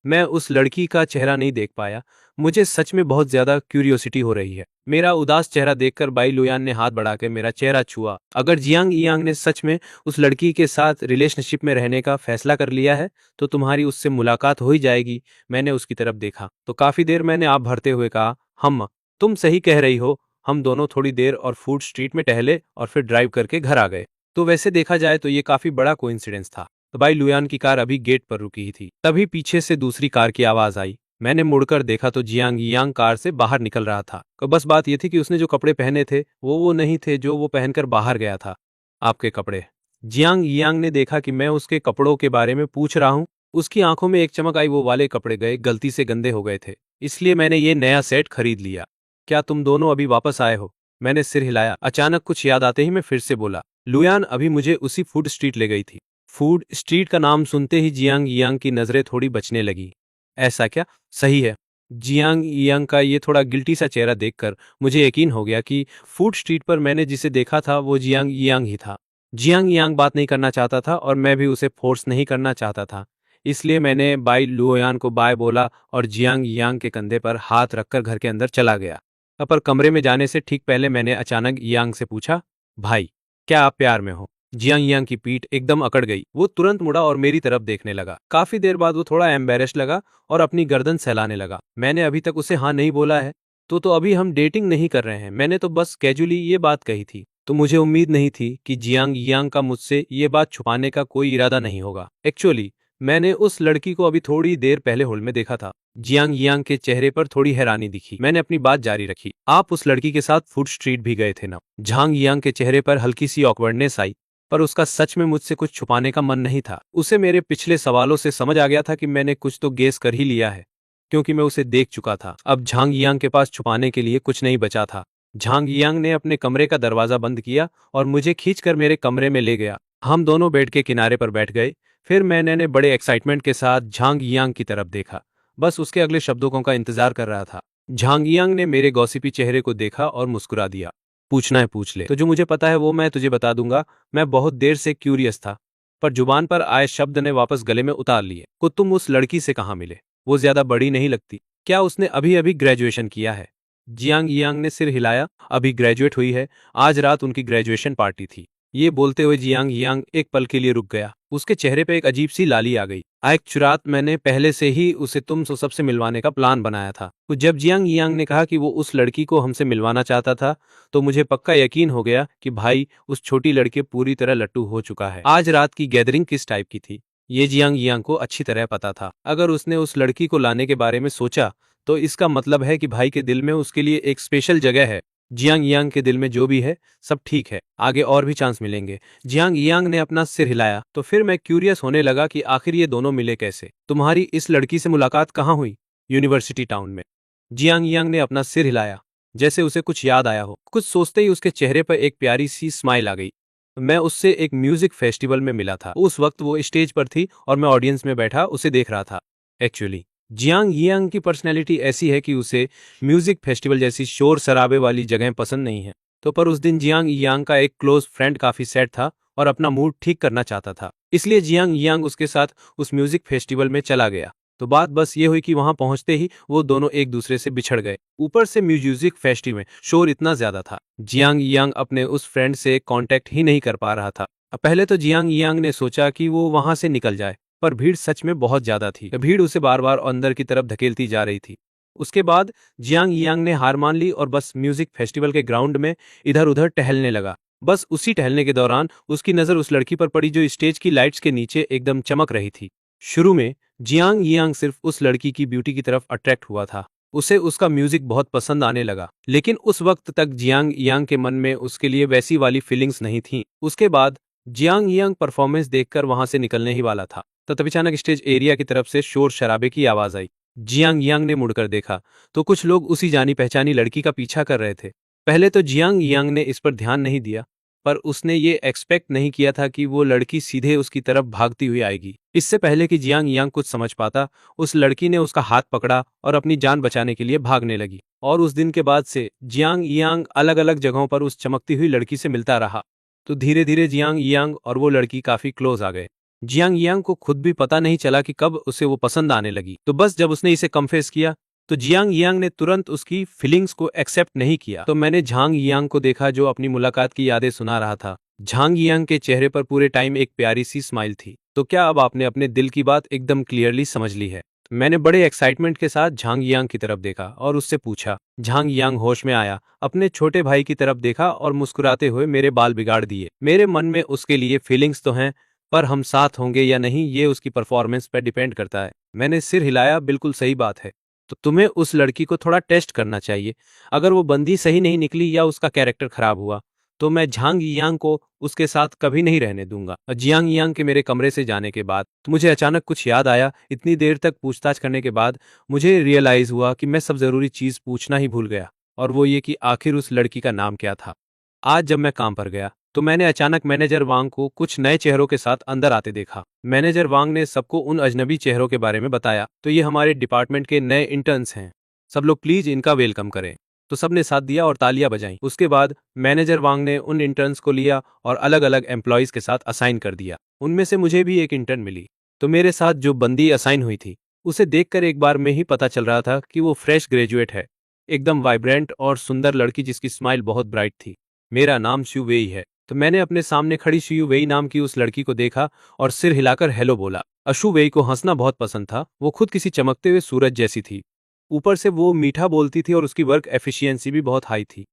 मैं उस लड़की का चेहरा नहीं देख पाया। मुझे सच में बहुत ज्यादा क्यूरियोसिटी हो रही है। मेरा उदास चेहरा देखकर बाई लुयान ने हाथ बढ़ाकर मेरा चेहरा छुआ। अगर जियांग यांग ने सच में उस लड़की के साथ रिलेशनशिप में रहने का फैसला कर लिया है तो तुम्हारी उससे मुलाकात हो ही जाएगी। मैंने उसकी तरफ देखा तो काफी देर मैंने आप भरते हुए कहा, हम तुम सही कह रही हो। हम दोनों थोड़ी देर और फूड स्ट्रीट में टहले और फिर ड्राइव करके घर आ गए। तो वैसे देखा जाए तो ये काफी बड़ा कोइंसिडेंस था। तो बाई लुयान की कार अभी गेट पर रुकी ही थी, तभी पीछे से दूसरी कार की आवाज आई। मैंने मुड़कर देखा तो जियांग यांग कार से बाहर निकल रहा था। तो बस बात यह थी कि उसने जो कपड़े पहने थे वो नहीं थे जो वो पहनकर बाहर गया था। आपके कपड़े? जियांग यांग ने देखा कि मैं उसके कपड़ों के बारे में पूछ रहा हूँ। उसकी आंखों में एक चमक आई। वो वाले कपड़े गए गलती से गंदे हो गए थे, इसलिए मैंने ये नया सेट खरीद लिया। क्या तुम दोनों अभी वापस आए हो? मैंने सिर हिलाया। अचानक कुछ याद आते ही मैं फिर से बोला, लुयान अभी मुझे उसी फूड स्ट्रीट ले गई थी। फूड स्ट्रीट का नाम सुनते ही जियांग यांग की नजरें थोड़ी बचने लगी। ऐसा क्या? सही है। जियांग यांग का ये थोड़ा गिल्टी सा चेहरा देखकर मुझे यकीन हो गया कि फूड स्ट्रीट पर मैंने जिसे देखा था वो जियांग यांग ही था। जियांग यांग बात नहीं करना चाहता था और मैं भी उसे फोर्स नहीं करना चाहता था, इसलिए मैंने बाई लुयान को बाय बोला और जियांग यांग के कंधे पर हाथ रखकर घर के अंदर चला गया। पर कमरे में जाने से ठीक पहले मैंने अचानक यांग से पूछा, भाई क्या आप प्यार में हो? जियांग यांग की पीठ एकदम अकड़ गई। वो तुरंत मुड़ा और मेरी तरफ देखने लगा। काफी देर बाद वो थोड़ा एम्बेरेस्ड लगा और अपनी गर्दन सहलाने लगा। मैंने अभी तक उसे हाँ नहीं बोला है। तो अभी हम डेटिंग नहीं कर रहे हैं। मैंने तो बस कैजुअली ये बात कही थी। तो मुझे उम्मीद नहीं थी कि जियांग यांग का मुझसे ये बात छुपाने का कोई इरादा नहीं होगा। एक्चुअली मैंने उस लड़की को अभी थोड़ी देर पहले हॉल में देखा था। जियांग यांग के चेहरे पर थोड़ी हैरानी दिखी। मैंने अपनी बात जारी रखी, आप उस लड़की के साथ फूड स्ट्रीट भी गए थे ना? झांग यांग के चेहरे पर हल्की सी ऑकवर्डनेस आई, पर उसका सच में मुझसे कुछ छुपाने का मन नहीं था। उसे मेरे पिछले सवालों से समझ आ गया था कि मैंने कुछ तो गेस कर ही लिया है, क्योंकि मैं उसे देख चुका था। अब झांग यांग के पास छुपाने के लिए कुछ नहीं बचा था। झांग यांग ने अपने कमरे का दरवाजा बंद किया और मुझे खींचकर मेरे कमरे में ले गया। हम दोनों बेड के किनारे पर बैठ गए। फिर मैंने बड़े एक्साइटमेंट के साथ झांग यांग की तरफ देखा, बस उसके अगले शब्दों का इंतजार कर रहा था। झांग यांग ने मेरे गॉसिपी चेहरे को देखा और मुस्कुरा दिया। पूछना है पूछ ले, तो जो मुझे पता है वो मैं तुझे बता दूंगा। मैं बहुत देर से क्यूरियस था, पर जुबान पर आए शब्द ने वापस गले में उतार लिए। को तुम उस लड़की से कहाँ मिले? वो ज्यादा बड़ी नहीं लगती। क्या उसने अभी अभी ग्रेजुएशन किया है? जियांग यांग ने सिर हिलाया। अभी ग्रेजुएट हुई है। आज रात उनकी ग्रेजुएशन पार्टी थी। ये बोलते हुए जियांग यांग एक पल के लिए रुक गया। उसके चेहरे पे एक अजीब सी लाली आ गई। एक्चुअली मैंने पहले से ही उसे तुम सबसे मिलवाने का प्लान बनाया था। तो जब जियांग यांग ने कहा कि वो उस लड़की को हमसे मिलवाना चाहता था, तो मुझे पक्का यकीन हो गया कि भाई उस छोटी लड़की पूरी तरह लट्टू हो चुका है। आज रात की गैदरिंग किस टाइप की थी ये जियांग यांग को अच्छी तरह पता था। अगर उसने उस लड़की को लाने के बारे में सोचा तो इसका मतलब है कि भाई के दिल में उसके लिए एक स्पेशल जगह है। जियांग यांग के दिल में जो भी है सब ठीक है, आगे और भी चांस मिलेंगे। जियांग यांग ने अपना सिर हिलाया। तो फिर मैं क्यूरियस होने लगा कि आखिर ये दोनों मिले कैसे। तुम्हारी इस लड़की से मुलाकात कहाँ हुई? यूनिवर्सिटी टाउन में। जियांग यांग ने अपना सिर हिलाया, जैसे उसे कुछ याद आया हो। कुछ सोचते ही उसके चेहरे पर एक प्यारी सी स्माइल आ गई। मैं उससे एक म्यूजिक फेस्टिवल में मिला था। उस वक्त वो स्टेज पर थी और मैं ऑडियंस में बैठा उसे देख रहा था। एक्चुअली जियांग यांग की पर्सनैलिटी ऐसी है कि उसे म्यूजिक फेस्टिवल जैसी शोर शराबे वाली जगह पसंद नहीं है। तो पर उस दिन जियांग यांग का एक क्लोज फ्रेंड काफी सैड था और अपना मूड ठीक करना चाहता था, इसलिए जियांग यांग उसके साथ उस म्यूजिक फेस्टिवल में चला गया। तो बात बस ये हुई कि वहां पहुंचते ही वो दोनों एक दूसरे से बिछड़ गए। ऊपर से म्यूजिक फेस्टिवल में शोर इतना ज्यादा था, जियांग यांग अपने उस फ्रेंड से कांटेक्ट ही नहीं कर पा रहा था। पहले तो जियांग यांग ने सोचा कि वो वहां से निकल जाए, पर भीड़ सच में बहुत ज्यादा थी। भीड़ उसे बार बार अंदर की तरफ धकेलती जा रही थी। उसके बाद जियांग यांग ने हार मान ली और बस म्यूजिक फेस्टिवल के ग्राउंड में इधर उधर टहलने लगा। बस उसी टहलने के दौरान उसकी नजर उस लड़की पर पड़ी जो स्टेज की लाइट्स के नीचे एकदम चमक रही थी। शुरू में जियांग यांग सिर्फ उस लड़की की ब्यूटी की तरफ अट्रैक्ट हुआ था। उसे उसका म्यूजिक बहुत पसंद आने लगा, लेकिन उस वक्त तक जियांग यांग के मन में उसके लिए वैसी वाली फीलिंग्स नहीं थी। उसके बाद जियांग यांग परफॉर्मेंस देखकर वहां से निकलने ही वाला था, तो तभी अचानक स्टेज एरिया की तरफ से शोर शराबे की आवाज आई। जियांग यांग ने मुड़कर देखा तो कुछ लोग उसी जानी पहचानी लड़की का पीछा कर रहे थे। पहले तो जियांग यांग ने इस पर ध्यान नहीं दिया, पर उसने ये एक्सपेक्ट नहीं किया था कि वो लड़की सीधे उसकी तरफ भागती हुई आएगी। इससे पहले कि जियांग यांग कुछ समझ पाता, उस लड़की ने उसका हाथ पकड़ा और अपनी जान बचाने के लिए भागने लगी। और उस दिन के बाद से जियांग यांग अलग अलग जगहों पर उस चमकती हुई लड़की से मिलता रहा। तो धीरे धीरे जियांग यांग और वो लड़की काफी क्लोज आ गए। जियांग यांग को खुद भी पता नहीं चला कि कब उसे वो पसंद आने लगी। तो बस जब उसने इसे कन्फेस किया तो जियांग यांग ने तुरंत उसकी फीलिंग्स को एक्सेप्ट नहीं किया। तो मैंने झांग यांग को देखा जो अपनी मुलाकात की यादें सुना रहा था। झांग यांग के चेहरे पर पूरे टाइम एक प्यारी सी स्माइल थी। तो क्या अब आपने अपने दिल की बात एकदम क्लियरली समझ ली है? मैंने बड़े एक्साइटमेंट के साथ झांग यांग की तरफ देखा और उससे पूछा। झांग यांग होश में आया, अपने छोटे भाई की तरफ देखा और मुस्कुराते हुए मेरे बाल बिगाड़ दिए। मेरे मन में उसके लिए फीलिंग्स तो हैं, पर हम साथ होंगे या नहीं ये उसकी परफॉर्मेंस पर डिपेंड करता है। मैंने सिर हिलाया, बिल्कुल सही बात है। तो तुम्हें उस लड़की को थोड़ा टेस्ट करना चाहिए। अगर वो बंदी सही नहीं निकली या उसका कैरेक्टर खराब हुआ तो मैं झांग यांग को उसके साथ कभी नहीं रहने दूंगा। और जियांग यांग के मेरे कमरे से जाने के बाद तो मुझे अचानक कुछ याद आया। इतनी देर तक पूछताछ करने के बाद मुझे रियलाइज हुआ कि मैं सब जरूरी चीज पूछना ही भूल गया, और वो ये कि आखिर उस लड़की का नाम क्या था। आज जब मैं काम पर गया तो मैंने अचानक मैनेजर वांग को कुछ नए चेहरों के साथ अंदर आते देखा। मैनेजर वांग ने सबको उन अजनबी चेहरों के बारे में बताया। तो ये हमारे डिपार्टमेंट के नए इंटर्न्स हैं, सब लोग प्लीज इनका वेलकम करें। तो सबने साथ दिया और तालियां बजाईं। उसके बाद मैनेजर वांग ने उन इंटर्न्स को लिया और अलग अलग एम्प्लॉयज के साथ असाइन कर दिया। उनमें से मुझे भी एक इंटर्न मिली। तो मेरे साथ जो बंदी असाइन हुई थी उसे देखकर एक बार में ही पता चल रहा था कि वो फ्रेश ग्रेजुएट है, एकदम वाइब्रेंट और सुंदर लड़की जिसकी स्माइल बहुत ब्राइट थी। मेरा नाम शू वेई है। तो मैंने अपने सामने खड़ी शू वेई नाम की उस लड़की को देखा और सिर हिलाकर हेलो बोला। अशु वेई को हंसना बहुत पसंद था। वो खुद किसी चमकते हुए सूरज जैसी थी। ऊपर से वो मीठा बोलती थी और उसकी वर्क एफिशिएंसी भी बहुत हाई थी।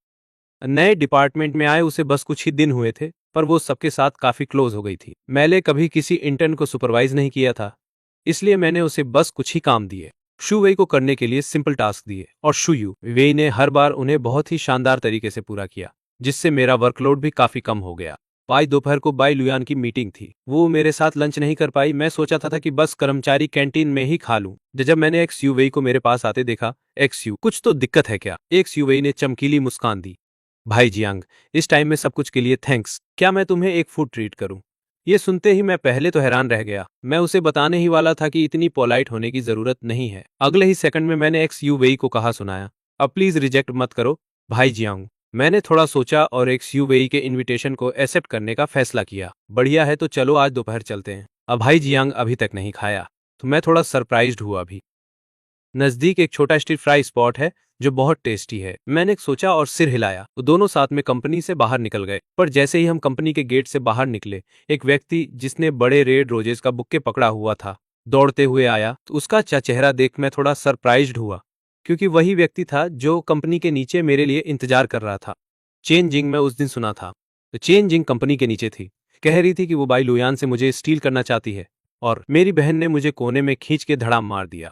नए डिपार्टमेंट में आए उसे बस कुछ ही दिन हुए थे, पर वो सबके साथ काफी क्लोज हो गई थी। मैंने कभी किसी इंटर्न को सुपरवाइज नहीं किया था, इसलिए मैंने उसे बस कुछ ही काम दिए, शू वेई को करने के लिए सिंपल टास्क दिए, और शू यू वेई ने हर बार उन्हें बहुत ही शानदार तरीके से पूरा किया, जिससे मेरा वर्कलोड भी काफी कम हो गया। आज दोपहर को बाई लुयान की मीटिंग थी। वो मेरे साथ लंच नहीं कर पाई। मैं सोचा था कि बस कर्मचारी कैंटीन में ही खा लूं। जब मैंने एक्स यू वेई को मेरे पास आते देखा, एक्स यू कुछ तो दिक्कत है क्या? एक्स यू वेई ने चमकीली मुस्कान दी। भाई जियांग, इस टाइम में सब कुछ के लिए थैंक्स। क्या मैं तुम्हें एक फूड ट्रीट करूं? ये सुनते ही मैं पहले तो हैरान रह गया। मैं उसे बताने ही वाला था कि इतनी पोलाइट होने की जरूरत नहीं है। अगले ही सेकंड में मैंने एक्स यू वेई को कहा सुनाया, अब प्लीज रिजेक्ट मत करो भाई जियांग। मैंने थोड़ा सोचा और एक्स यू वेई के इनविटेशन को एक्सेप्ट करने का फैसला किया। बढ़िया है, तो चलो आज दोपहर चलते हैं। अब भाई जियांग अभी तक नहीं खाया, तो मैं थोड़ा सरप्राइज्ड हुआ। अभी नजदीक एक छोटा स्ट्रीट फ्राई स्पॉट है जो बहुत टेस्टी है। मैंने सोचा और सिर हिलाया। तो दोनों साथ में कंपनी से बाहर निकल गए। पर जैसे ही हम कंपनी के गेट से बाहर निकले, एक व्यक्ति जिसने बड़े रेड रोजेस का बुक्के पकड़ा हुआ था दौड़ते हुए आया। तो उसका चेहरा देख मैं थोड़ा सरप्राइज्ड हुआ, क्योंकि वही व्यक्ति था जो कंपनी के नीचे मेरे लिए इंतजार कर रहा था। चेन जिंग मैं उस दिन सुना था। तो चेन जिंग कंपनी के नीचे थी, कह रही थी कि वो बाई लुयान से मुझे स्टील करना चाहती है, और मेरी बहन ने मुझे कोने में खींच के धड़ाम मार दिया।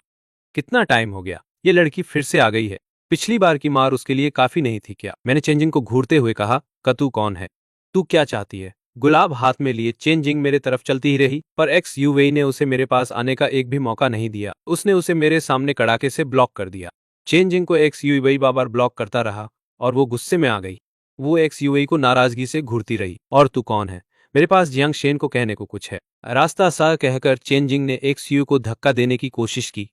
कितना टाइम हो गया, ये लड़की फिर से आ गई है। पिछली बार की मार उसके लिए काफी नहीं थी क्या? मैंने चेंजिंग को घूरते हुए कहा, तू कौन है? तू क्या चाहती है? गुलाब हाथ में लिए चेंजिंग मेरे तरफ चलती ही रही, पर एक्स यूवेई ने उसे मेरे पास आने का एक भी मौका नहीं दिया। उसने उसे मेरे सामने कड़ाके से ब्लॉक कर दिया। चेंजिंग को एक्स यूवेई बार बार ब्लॉक करता रहा और वो गुस्से में आ गई। वो एक्स यूवेई को नाराजगी से घूरती रही। और तू कौन है? मेरे पास जियांग शेन को कहने को कुछ है, रास्ता सा कहकर चेंजिंग ने एक्स यू को धक्का देने की कोशिश की,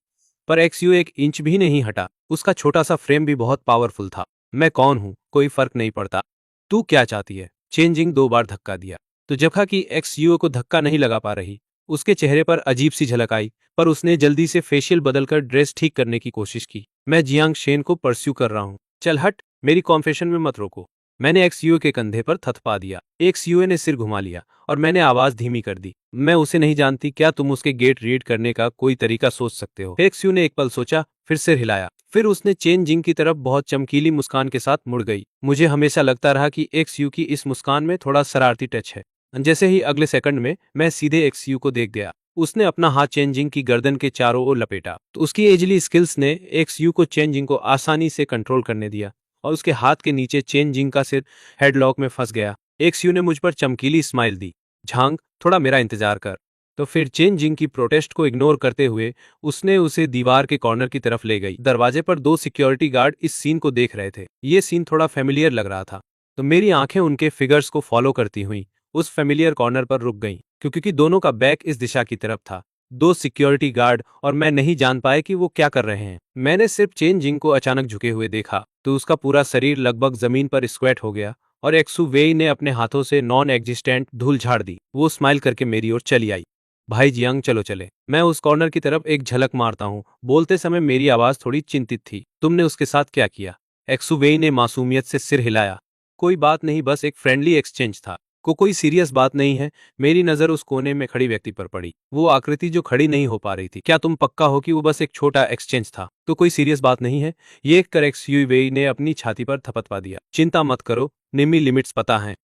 पर एक्स यू एक इंच भी नहीं हटा। उसका छोटा सा फ्रेम भी बहुत पावरफुल था। मैं कौन हूं, कोई फर्क नहीं पड़ता। तू क्या चाहती है? चेंजिंग 2 बार धक्का दिया, तो जखा की एक्स यू को धक्का नहीं लगा पा रही। उसके चेहरे पर अजीब सी झलक आई, पर उसने जल्दी से फेशियल बदलकर ड्रेस ठीक करने की कोशिश की। मैं जियांग शेन को परस्यू कर रहा हूं। चल हट, मेरी कॉन्फेशन में मत रोको। मैंने एक्सयूए के कंधे पर थथपा दिया। एक्सयूए ने सिर घुमा लिया और मैंने आवाज धीमी कर दी। मैं उसे नहीं जानती, क्या तुम उसके गेट रीड करने का कोई तरीका सोच सकते हो? एक्सयू ने एक पल सोचा, फिर सिर हिलाया। फिर उसने चेन जिंग की तरफ बहुत चमकीली मुस्कान के साथ मुड़ गई। मुझे हमेशा लगता रहा कि एक्सयू की इस मुस्कान में थोड़ा शरारती टच है। जैसे ही अगले सेकंड में मैं सीधे एक्सयू को देख गया। उसने अपना हाथ चेंजिंग की गर्दन के चारों ओर लपेटा, तो उसकी एजली स्किल्स ने एक्सयू को चेंजिंग को आसानी से कंट्रोल करने दिया और उसके हाथ के नीचे चेन जिंग का सिर हेडलॉक में फंस गया। एक्सयू ने मुझ पर चमकीली स्माइल दी। झांग, थोड़ा मेरा इंतजार कर। तो फिर चेन जिंग की प्रोटेस्ट को इग्नोर करते हुए उसने उसे दीवार के कॉर्नर की तरफ ले गई। दरवाजे पर 2 सिक्योरिटी गार्ड इस सीन को देख रहे थे। ये सीन थोड़ा फेमिलियर लग रहा था, तो मेरी आंखें उनके फिगर्स को फॉलो करती हुई उस फेमिलियर कॉर्नर पर रुक गईं, क्योंकि दोनों का बैक इस दिशा की तरफ था। 2 सिक्योरिटी गार्ड और मैं नहीं जान पाए कि वो क्या कर रहे हैं। मैंने सिर्फ चेन जिंग को अचानक झुके हुए देखा, तो उसका पूरा शरीर लगभग जमीन पर स्क्वैट हो गया और एक्सू वेई ने अपने हाथों से नॉन एग्जिस्टेंट धूल झाड़ दी। वो स्माइल करके मेरी ओर चली आई। भाई जियांग, चलो चले। मैं उस कॉर्नर की तरफ एक झलक मारता हूँ। बोलते समय मेरी आवाज थोड़ी चिंतित थी। तुमने उसके साथ क्या किया? एक्सू वेई ने मासूमियत से सिर हिलाया। कोई बात नहीं, बस एक फ्रेंडली एक्सचेंज था। कोई सीरियस बात नहीं है। मेरी नजर उस कोने में खड़ी व्यक्ति पर पड़ी, वो आकृति जो खड़ी नहीं हो पा रही थी। क्या तुम पक्का हो कि वो बस एक छोटा एक्सचेंज था? तो कोई सीरियस बात नहीं है, ये कर एक्सयूवेई ने अपनी छाती पर थपथपा दिया। चिंता मत करो, निम्मी लिमिट्स पता है।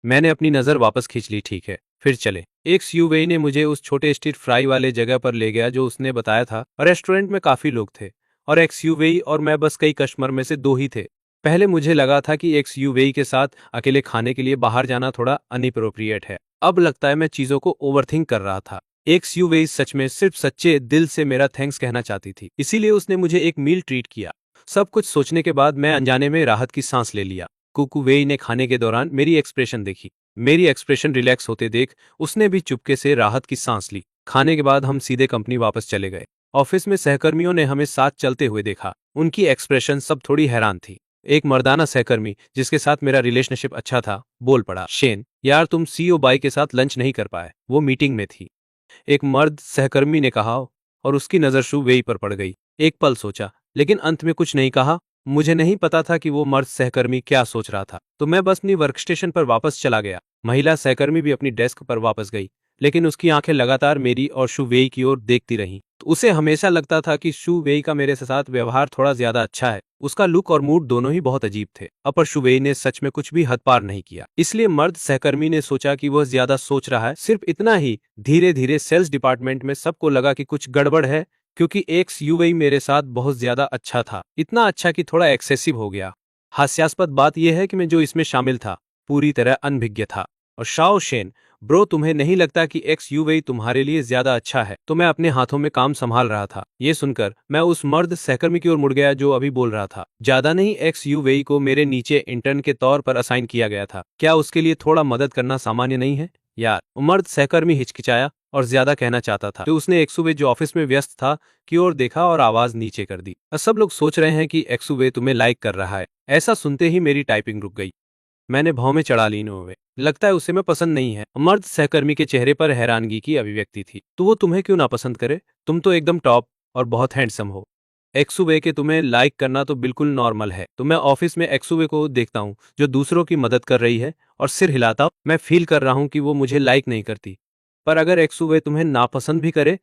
मैंने अपनी नजर वापस खींच ली। ठीक है, फिर चले। एक्सयूवेई ने मुझे उस छोटे स्ट्रीट फ्राई वाले जगह पर ले गया जो उसने बताया था। रेस्टोरेंट में काफी लोग थे और एक्सयूवेई और मैं बस कई कस्टमर में से 2 ही थे। पहले मुझे लगा था कि एक्सयूवेई के साथ अकेले खाने के लिए बाहर जाना थोड़ा अनएप्रोप्रिएट है। अब लगता है मैं चीजों को ओवरथिंक कर रहा था। एक्सयूवेई सच में सिर्फ सच्चे दिल से मेरा थैंक्स कहना चाहती थी, इसीलिए उसने मुझे एक मील ट्रीट किया। सब कुछ सोचने के बाद मैं अनजाने में राहत की सांस ले लिया। कुकुवेई ने खाने के दौरान मेरी एक्सप्रेशन देखी। मेरी एक्सप्रेशन रिलैक्स होते देख उसने भी चुपके से राहत की सांस ली। खाने के बाद हम सीधे कंपनी वापस चले गए। ऑफिस में सहकर्मियों ने हमें साथ चलते हुए देखा। उनकी एक्सप्रेशन सब थोड़ी हैरान थी। एक मर्दाना सहकर्मी जिसके साथ मेरा रिलेशनशिप अच्छा था बोल पड़ा, शेन यार, तुम सीईओ बाई के साथ लंच नहीं कर पाए, वो मीटिंग में थी। एक मर्द सहकर्मी ने कहा और उसकी नजर शू वेई पर पड़ गई। एक पल सोचा, लेकिन अंत में कुछ नहीं कहा। मुझे नहीं पता था कि वो मर्द सहकर्मी क्या सोच रहा था, तो मैं बस अपनी वर्कस्टेशन पर वापस चला गया। महिला सहकर्मी भी अपनी डेस्क पर वापस गई, लेकिन उसकी आंखें लगातार मेरी और शू वेई की ओर देखती रहीं। तो उसे हमेशा लगता था कि शू वेई का मेरे साथ व्यवहार थोड़ा ज्यादा अच्छा है। उसका लुक और मूड दोनों ही बहुत अजीब थे। पर शू वेई ने सच में कुछ भी हद पार नहीं किया, इसलिए मर्द सहकर्मी ने सोचा कि वह ज्यादा सोच रहा है। सिर्फ इतना ही। धीरे धीरे सेल्स डिपार्टमेंट में सबको लगा कि कुछ गड़बड़ है, क्योंकि एक्सयूवेई मेरे साथ बहुत ज्यादा अच्छा था। इतना अच्छा कि थोड़ा एक्सेसिव हो गया। हास्यास्पद बात यह है कि मैं जो इसमें शामिल था पूरी तरह अनभिज्ञ था। और शाओ शेन, ब्रो, तुम्हें नहीं लगता कि एक्सयूवेई तुम्हारे लिए ज्यादा अच्छा है? तो मैं अपने हाथों में काम संभाल रहा था। ये सुनकर मैं उस मर्द सहकर्मी की ओर मुड़ गया जो अभी बोल रहा था। ज्यादा नहीं, एक्सयूवेई को मेरे नीचे इंटर्न के तौर पर असाइन किया गया था। क्या उसके लिए थोड़ा मदद करना सामान्य नहीं है यार? मर्द सहकर्मी हिचकिचाया और ज्यादा कहना चाहता था, तो उसने एक्सुवे जो ऑफिस में व्यस्त था की ओर देखा और आवाज नीचे कर दी। सब लोग सोच रहे हैं कि एक्सुवे तुम्हें लाइक कर रहा है। ऐसा सुनते ही मेरी टाइपिंग रुक गई। मैंने भाव में चढ़ा ली। नो वे, लगता है उसे मैं पसंद नहीं है। मर्द सहकर्मी के चेहरे पर हैरानगी की अभिव्यक्ति थी। तो वो तुम्हें क्यों नापसंद करे? तुम तो एकदम टॉप और बहुत हैंडसम हो। एक्सुवे के तुम्हें लाइक करना तो बिल्कुल नॉर्मल है। तो मैं ऑफिस में एक्सुवे को देखता हूँ जो दूसरों की मदद कर रही है और सिर हिलाता हूँ। मैं फील कर रहा हूँ कि वो मुझे लाइक नहीं करती, पर अगर एक्सुवे तुम्हें नापसंद भी करे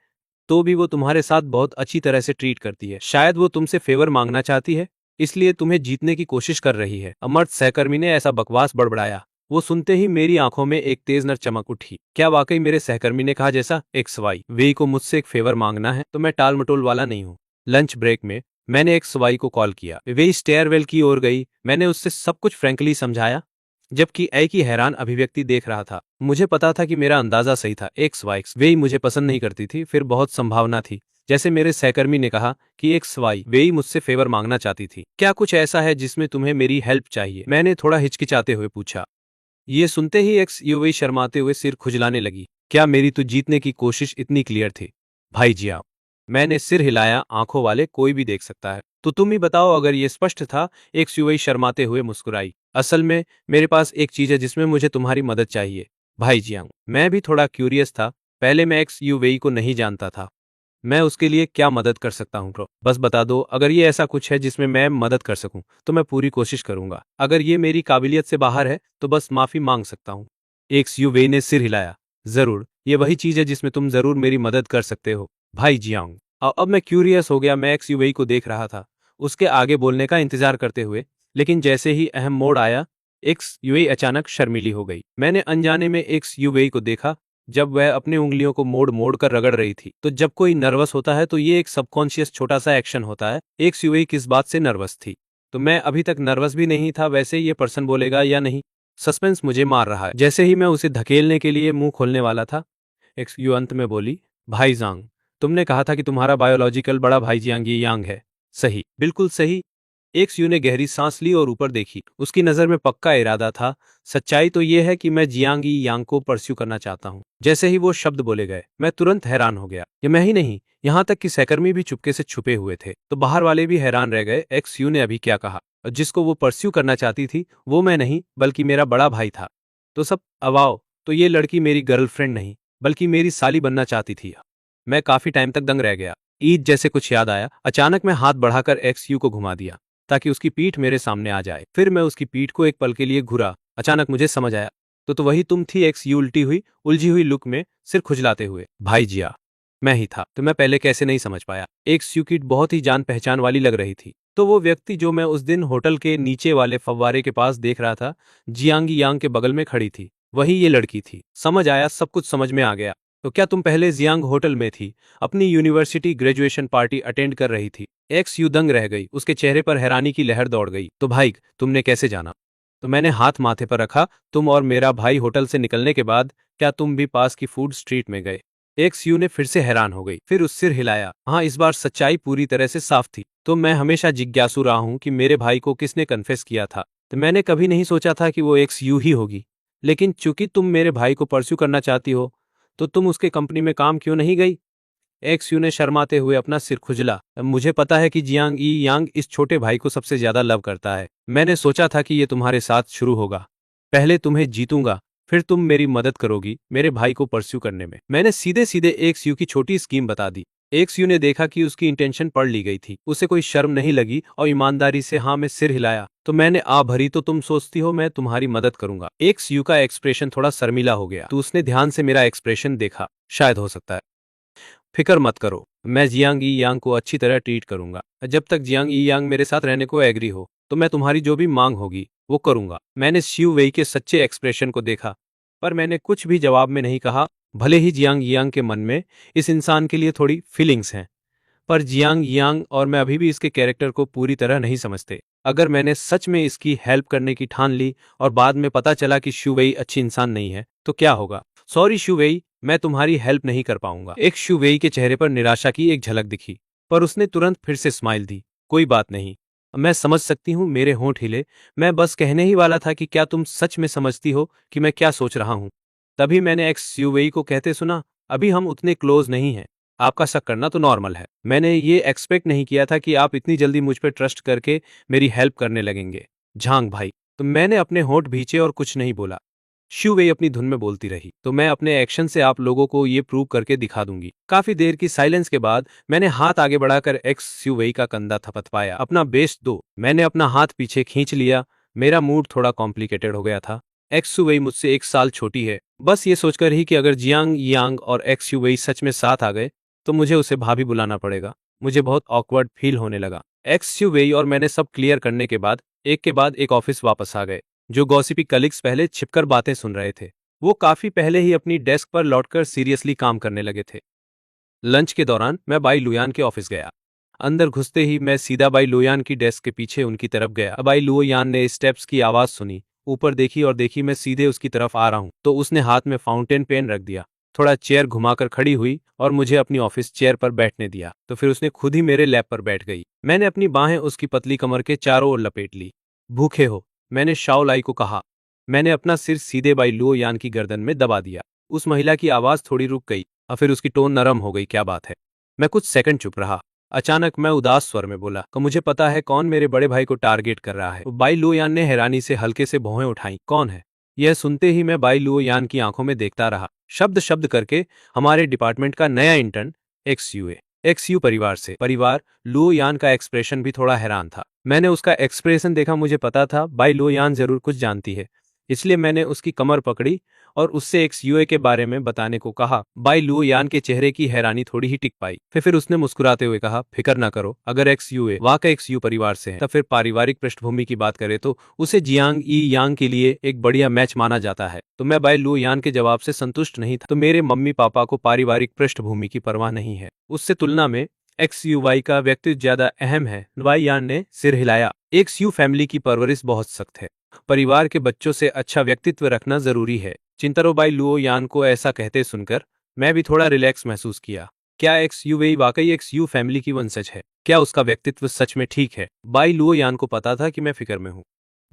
तो भी वो तुम्हारे साथ बहुत अच्छी तरह से ट्रीट करती है। शायद वो तुमसे फेवर मांगना चाहती है, इसलिए तुम्हें जीतने की कोशिश कर रही है। अमर्त सहकर्मी ने ऐसा बकवास बड़बड़ाया। वो सुनते ही मेरी आंखों में एक तेज नर चमक उठी। क्या वाकई मेरे सहकर्मी ने कहा जैसा एक्स वाई वेई को मुझसे एक फेवर मांगना है? तो मैं टाल मटोल वाला नहीं हूँ। लंच ब्रेक में मैंने एक्स वाई को कॉल किया, वे स्टेयरवेल की ओर गई। मैंने उससे सब कुछ फ्रैंकली समझाया, जबकि ए की हैरान अभिव्यक्ति देख रहा था। मुझे पता था कि मेरा अंदाजा सही था, एक्स वाई वे मुझे पसंद नहीं करती थी। फिर बहुत संभावना थी, जैसे मेरे सहकर्मी ने कहा, कि एक्स वाई वे मुझसे फेवर मांगना चाहती थी। क्या कुछ ऐसा है जिसमें तुम्हें मेरी हेल्प चाहिए? मैंने थोड़ा हिचकिचाते हुए पूछा। ये सुनते ही एक्स यूवी शर्माते हुए सिर खुजलाने लगी। क्या मेरी तो जीतने की कोशिश इतनी क्लियर थी? भाई जी आओ। मैंने सिर हिलाया, आंखों वाले कोई भी देख सकता है। तो तुम ही बताओ अगर ये स्पष्ट था। एक्स यूवी शर्माते हुए मुस्कुराई। असल में मेरे पास एक चीज है जिसमें मुझे तुम्हारी मदद चाहिए। भाई जियांग, मैं भी थोड़ा क्यूरियस था। पहले मैं एक्स यूवेई को नहीं जानता था। मैं उसके लिए क्या मदद कर सकता हूँ ब्रो? बस बता दो। अगर ये ऐसा कुछ है जिसमें मैं मदद कर सकूं तो मैं पूरी कोशिश करूंगा। अगर ये मेरी काबिलियत से बाहर है तो बस माफी मांग सकता हूँ। एक्स यूवेई ने सिर हिलाया। जरूर, ये वही चीज है जिसमें तुम जरूर मेरी मदद कर सकते हो भाई जियांग। अब मैं क्यूरियस हो गया। मैं एक्स यूवेई को देख रहा था, उसके आगे बोलने का इंतजार करते हुए। लेकिन जैसे ही अहम मोड़ आया, एक्स यूवेई अचानक शर्मीली हो गई। मैंने अनजाने में एक्स यूवेई को देखा, जब वह अपनी उंगलियों को मोड़ मोड़ कर रगड़ रही थी। तो जब कोई नर्वस होता है तो ये एक सबकॉन्शियस छोटा सा एक्शन होता है। एक्स यूवेई किस बात से नर्वस थी? तो मैं अभी तक नर्वस भी नहीं था। वैसे ये पर्सन बोलेगा या नहीं, सस्पेंस मुझे मार रहा है। जैसे ही मैं उसे धकेलने के लिए मुंह खोलने वाला था, एक्स यू अंत में बोली, भाई जांग, तुमने कहा था कि तुम्हारा बायोलॉजिकल बड़ा भाई जियांग ये यांग है, सही? बिल्कुल सही। एक्स यू ने गहरी सांस ली और ऊपर देखी। उसकी नजर में पक्का इरादा था। सच्चाई तो यह है कि मैं जियांग ई यांग को परस्यू करना चाहता हूँ। जैसे ही वो शब्द बोले गए, मैं तुरंत हैरान हो गया। ये मैं ही नहीं, यहाँ तक कि सहकर्मी भी चुपके से छुपे हुए थे। तो बाहर वाले भी हैरान रह गए। एक्स यू ने अभी क्या कहा? और जिसको वो परस्यू करना चाहती थी वो मैं नहीं बल्कि मेरा बड़ा भाई था। तो सब अवाओ, तो ये लड़की मेरी गर्लफ्रेंड नहीं बल्कि मेरी साली बनना चाहती थी। मैं काफी टाइम तक दंग रह गया। ईद जैसे कुछ याद आया, अचानक मैं हाथ बढ़ाकर एक्स यू को घुमा दिया ताकि उसकी पीठ मेरे सामने आ जाए। फिर मैं उसकी पीठ को एक पल के लिए घुरा। अचानक मुझे समझ आया, तो वही तुम थी। एक्स यू उलझी हुई लुक में सिर खुजलाते हुए। भाई जिया, मैं ही था। तो मैं पहले कैसे नहीं समझ पाया? एक्स यू की बहुत ही जान पहचान वाली लग रही थी। तो वो व्यक्ति जो मैं उस दिन होटल के नीचे वाले फव्वारे के पास देख रहा था, जियांग यांग के बगल में खड़ी थी, वही ये लड़की थी। समझ आया, सब कुछ समझ में आ गया। तो क्या तुम पहले जियांग होटल में थी, अपनी यूनिवर्सिटी ग्रेजुएशन पार्टी अटेंड कर रही थी? एक्स यू दंग रह गई। उसके चेहरे पर हैरानी की लहर दौड़ गई। तो भाई, तुमने कैसे जाना? तो मैंने हाथ माथे पर रखा। तुम और मेरा भाई होटल से निकलने के बाद क्या तुम भी पास की फूड स्ट्रीट में गए? एक्स यू ने फिर से हैरान हो गई, फिर उस सिर हिलाया। हाँ, इस बार सच्चाई पूरी तरह से साफ थी। तो मैं हमेशा जिज्ञासु रहा हूं कि मेरे भाई को किसने कन्फेस किया था। तो मैंने कभी नहीं सोचा था कि वो एक्स यू ही होगी। लेकिन चूंकि तुम मेरे भाई को परस्यू करना चाहती हो, तो तुम उसके कंपनी में काम क्यों नहीं गई? एक्स यू ने शर्माते हुए अपना सिर खुजला। मुझे पता है कि जियांग ई यांग इस छोटे भाई को सबसे ज्यादा लव करता है। मैंने सोचा था कि ये तुम्हारे साथ शुरू होगा। पहले तुम्हें जीतूंगा, फिर तुम मेरी मदद करोगी मेरे भाई को परस्यू करने में। मैंने सीधे सीधे एक्स यू की छोटी स्कीम बता दी। एक्स यू ने देखा कि उसकी इंटेंशन पढ़ ली गई थी। उसे कोई शर्म नहीं लगी और ईमानदारी से हाँ में सिर हिलाया। तो मैंने आ भरी, तो तुम सोचती हो मैं तुम्हारी मदद करूंगा? एक्स यू का एक्सप्रेशन थोड़ा शर्मिला हो गया। तो उसने ध्यान से मेरा एक्सप्रेशन देखा। शायद हो सकता है। फिक्र मत करो, मैं जियांग ई यांग को अच्छी तरह ट्रीट करूंगा। जब तक जियांग ई यांग मेरे साथ रहने को एग्री हो, तो मैं तुम्हारी जो भी मांग होगी वो करूंगा। मैंने शिव वेई के सच्चे एक्सप्रेशन को देखा, पर मैंने कुछ भी जवाब में नहीं कहा। भले ही जियांग यांग के मन में इस इंसान के लिए थोड़ी फीलिंग्स हैं, पर जियांग यांग और मैं अभी भी इसके कैरेक्टर को पूरी तरह नहीं समझते। अगर मैंने सच में इसकी हेल्प करने की ठान ली और बाद में पता चला कि शुवेई अच्छी इंसान नहीं है, तो क्या होगा? सॉरी शुवेई, मैं तुम्हारी हेल्प नहीं कर पाऊंगा। एक शुवेई के चेहरे पर निराशा की एक झलक दिखी, पर उसने तुरंत फिर से स्माइल दी। कोई बात नहीं, मैं समझ सकती हूँ। मेरे होंठ हिले। मैं बस कहने ही वाला था कि क्या तुम सच में समझती हो कि मैं क्या सोच रहा हूँ? तभी मैंने एक्स शुवेई को कहते सुना, अभी हम उतने क्लोज नहीं हैं। आपका शक करना तो नॉर्मल है। मैंने ये एक्सपेक्ट नहीं किया था कि आप इतनी जल्दी मुझ पर ट्रस्ट करके मेरी हेल्प करने लगेंगे। झांग भाई। तो मैंने अपने होंठ भींचे और कुछ नहीं बोला। शू वेई अपनी धुन में बोलती रही। तो मैं अपने एक्शन से आप लोगों को ये प्रूव करके दिखा दूंगी। काफी देर की साइलेंस के बाद मैंने हाथ आगे बढ़ाकर एक्स शू वेई का कंधा थपथपाया। अपना बेस्ट दो। मैंने अपना हाथ पीछे खींच लिया। मेरा मूड थोड़ा कॉम्प्लिकेटेड हो गया था। एक्स शू वेई मुझसे 1 साल छोटी है। बस ये सोचकर ही कि अगर जियांग यांग और एक्स शू वेई सच में साथ आ गए तो मुझे उसे भाभी बुलाना पड़ेगा। मुझे बहुत ऑकवर्ड फील होने लगा। एक्स शू वेई और मैंने सब क्लियर करने के बाद एक के बाद एक ऑफिस वापस आ गए। जो गॉसिपी कलीग्स पहले छिपकर बातें सुन रहे थे, वो काफी पहले ही अपनी डेस्क पर लौटकर सीरियसली काम करने लगे थे। लंच के दौरान मैं बाई लुयान के ऑफिस गया। अंदर घुसते ही मैं सीधा बाई लुयान की डेस्क के पीछे उनकी तरफ गया। बाई लुयान ने स्टेप्स की आवाज सुनी, ऊपर देखी और देखी मैं सीधे उसकी तरफ आ रहा हूँ तो उसने हाथ में फाउंटेन पेन रख दिया, थोड़ा चेयर घुमाकर खड़ी हुई और मुझे अपनी ऑफिस चेयर पर बैठने दिया। तो फिर उसने खुद ही मेरे लैप पर बैठ गई। मैंने अपनी बाहें उसकी पतली कमर के चारों ओर लपेट ली। भूखे हो? मैंने शाओलाई को कहा। मैंने अपना सिर सीधे बाई लुयान की गर्दन में दबा दिया। उस महिला की आवाज थोड़ी रुक गई और फिर उसकी टोन नरम हो गई। क्या बात है? मैं कुछ सेकंड चुप रहा। अचानक मैं उदास स्वर में बोला कि मुझे पता है कौन मेरे बड़े भाई को टारगेट कर रहा है। बाई लुयान ने हैरानी से हल्के से भौहें उठाई। कौन है? यह सुनते ही मैं बाई लुयान की आंखों में देखता रहा। शब्द शब्द करके हमारे डिपार्टमेंट का नया इंटर्न, एक्सयू परिवार से। परिवार? लुयान का एक्सप्रेशन भी थोड़ा हैरान था। मैंने उसका एक्सप्रेशन देखा, मुझे पता था बाई लुयान जरूर कुछ जानती है, इसलिए मैंने उसकी कमर पकड़ी और उससे एक्सयूए के बारे में बताने को कहा। बाई लुयान के चेहरे की हैरानी थोड़ी ही टिक पाई। फिर उसने मुस्कुराते हुए कहा, फिक्र ना करो, अगर एक्सयूए वाकई एक्सयू परिवार से है तब फिर पारिवारिक पृष्ठभूमि की बात करें तो उसे जियांग ई यांग के लिए एक बढ़िया मैच माना जाता है। तो मैं बाई लुयान के जवाब से संतुष्ट नहीं था। तो मेरे मम्मी पापा को पारिवारिक पृष्ठभूमि की परवाह नहीं है, उससे तुलना में एक्सयूवाई का व्यक्तित्व ज्यादा अहम है। वाई यान ने सिर हिलाया। एक्सयू फैमिली की परवरिश बहुत सख्त है, परिवार के बच्चों से अच्छा व्यक्तित्व रखना जरूरी है। चिंतारो बाई लुयान को ऐसा कहते सुनकर मैं भी थोड़ा रिलैक्स महसूस किया। क्या एक्सयूवे वाकई एक्सयू फैमिली की वंशज है? क्या उसका व्यक्तित्व सच में ठीक है? बाई लुयान को पता था कि मैं फिक्र में हूँ।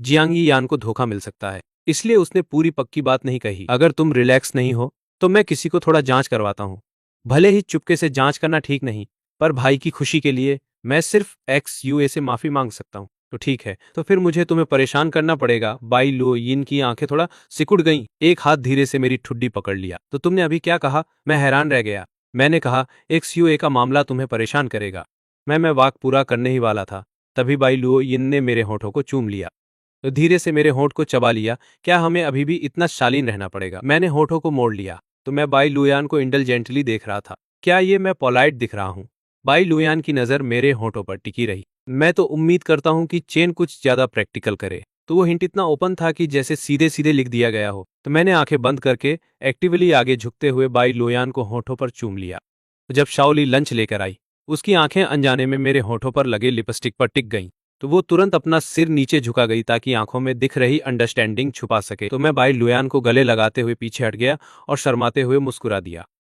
जियांग ई यान को धोखा मिल सकता है, इसलिए उसने पूरी पक्की बात नहीं कही। अगर तुम रिलैक्स नहीं हो तो मैं किसी को थोड़ा जांच करवाता हूँ। भले ही चुपके से जांच करना ठीक नहीं, पर भाई की खुशी के लिए मैं सिर्फ एक्सयूए से माफी मांग सकता हूँ। तो ठीक है, तो फिर मुझे तुम्हें परेशान करना पड़ेगा। बाई लुयान की आंखें थोड़ा सिकुड़ गईं। एक हाथ धीरे से मेरी ठुड्डी पकड़ लिया। तो तुमने अभी क्या कहा? मैं हैरान रह गया। मैंने कहा एक्सयूए का मामला तुम्हें परेशान करेगा। मैं वाक पूरा करने ही वाला था, तभी बाई लुयान ने मेरे होठों को चूम लिया, तो धीरे से मेरे होंठ को चबा लिया। क्या हमें अभी भी इतना शालीन रहना पड़ेगा? मैंने होठों को मोड़ लिया तो मैं बाई लुयान को इंटेलिजेंटली देख रहा था। क्या ये मैं पोलाइट दिख रहा हूँ? बाई लुयान की नजर मेरे होठों पर टिकी रही। मैं तो उम्मीद करता हूँ कि चेन कुछ ज्यादा प्रैक्टिकल करे। तो वो हिंट इतना ओपन था कि जैसे सीधे सीधे लिख दिया गया हो। तो मैंने आंखें बंद करके एक्टिवली आगे झुकते हुए बाई लुयान को होठों पर चूम लिया। जब शाओली लंच लेकर आई, उसकी आंखें अनजाने में मेरे होठों पर लगे लिपस्टिक पर टिक गईं। तो वो तुरंत अपना सिर नीचे झुका गई ताकि आंखों में दिख रही अंडरस्टैंडिंग छुपा सके। तो मैं बाई लुयान को गले लगाते हुए पीछे हट गया और शर्माते हुए मुस्कुरा दिया।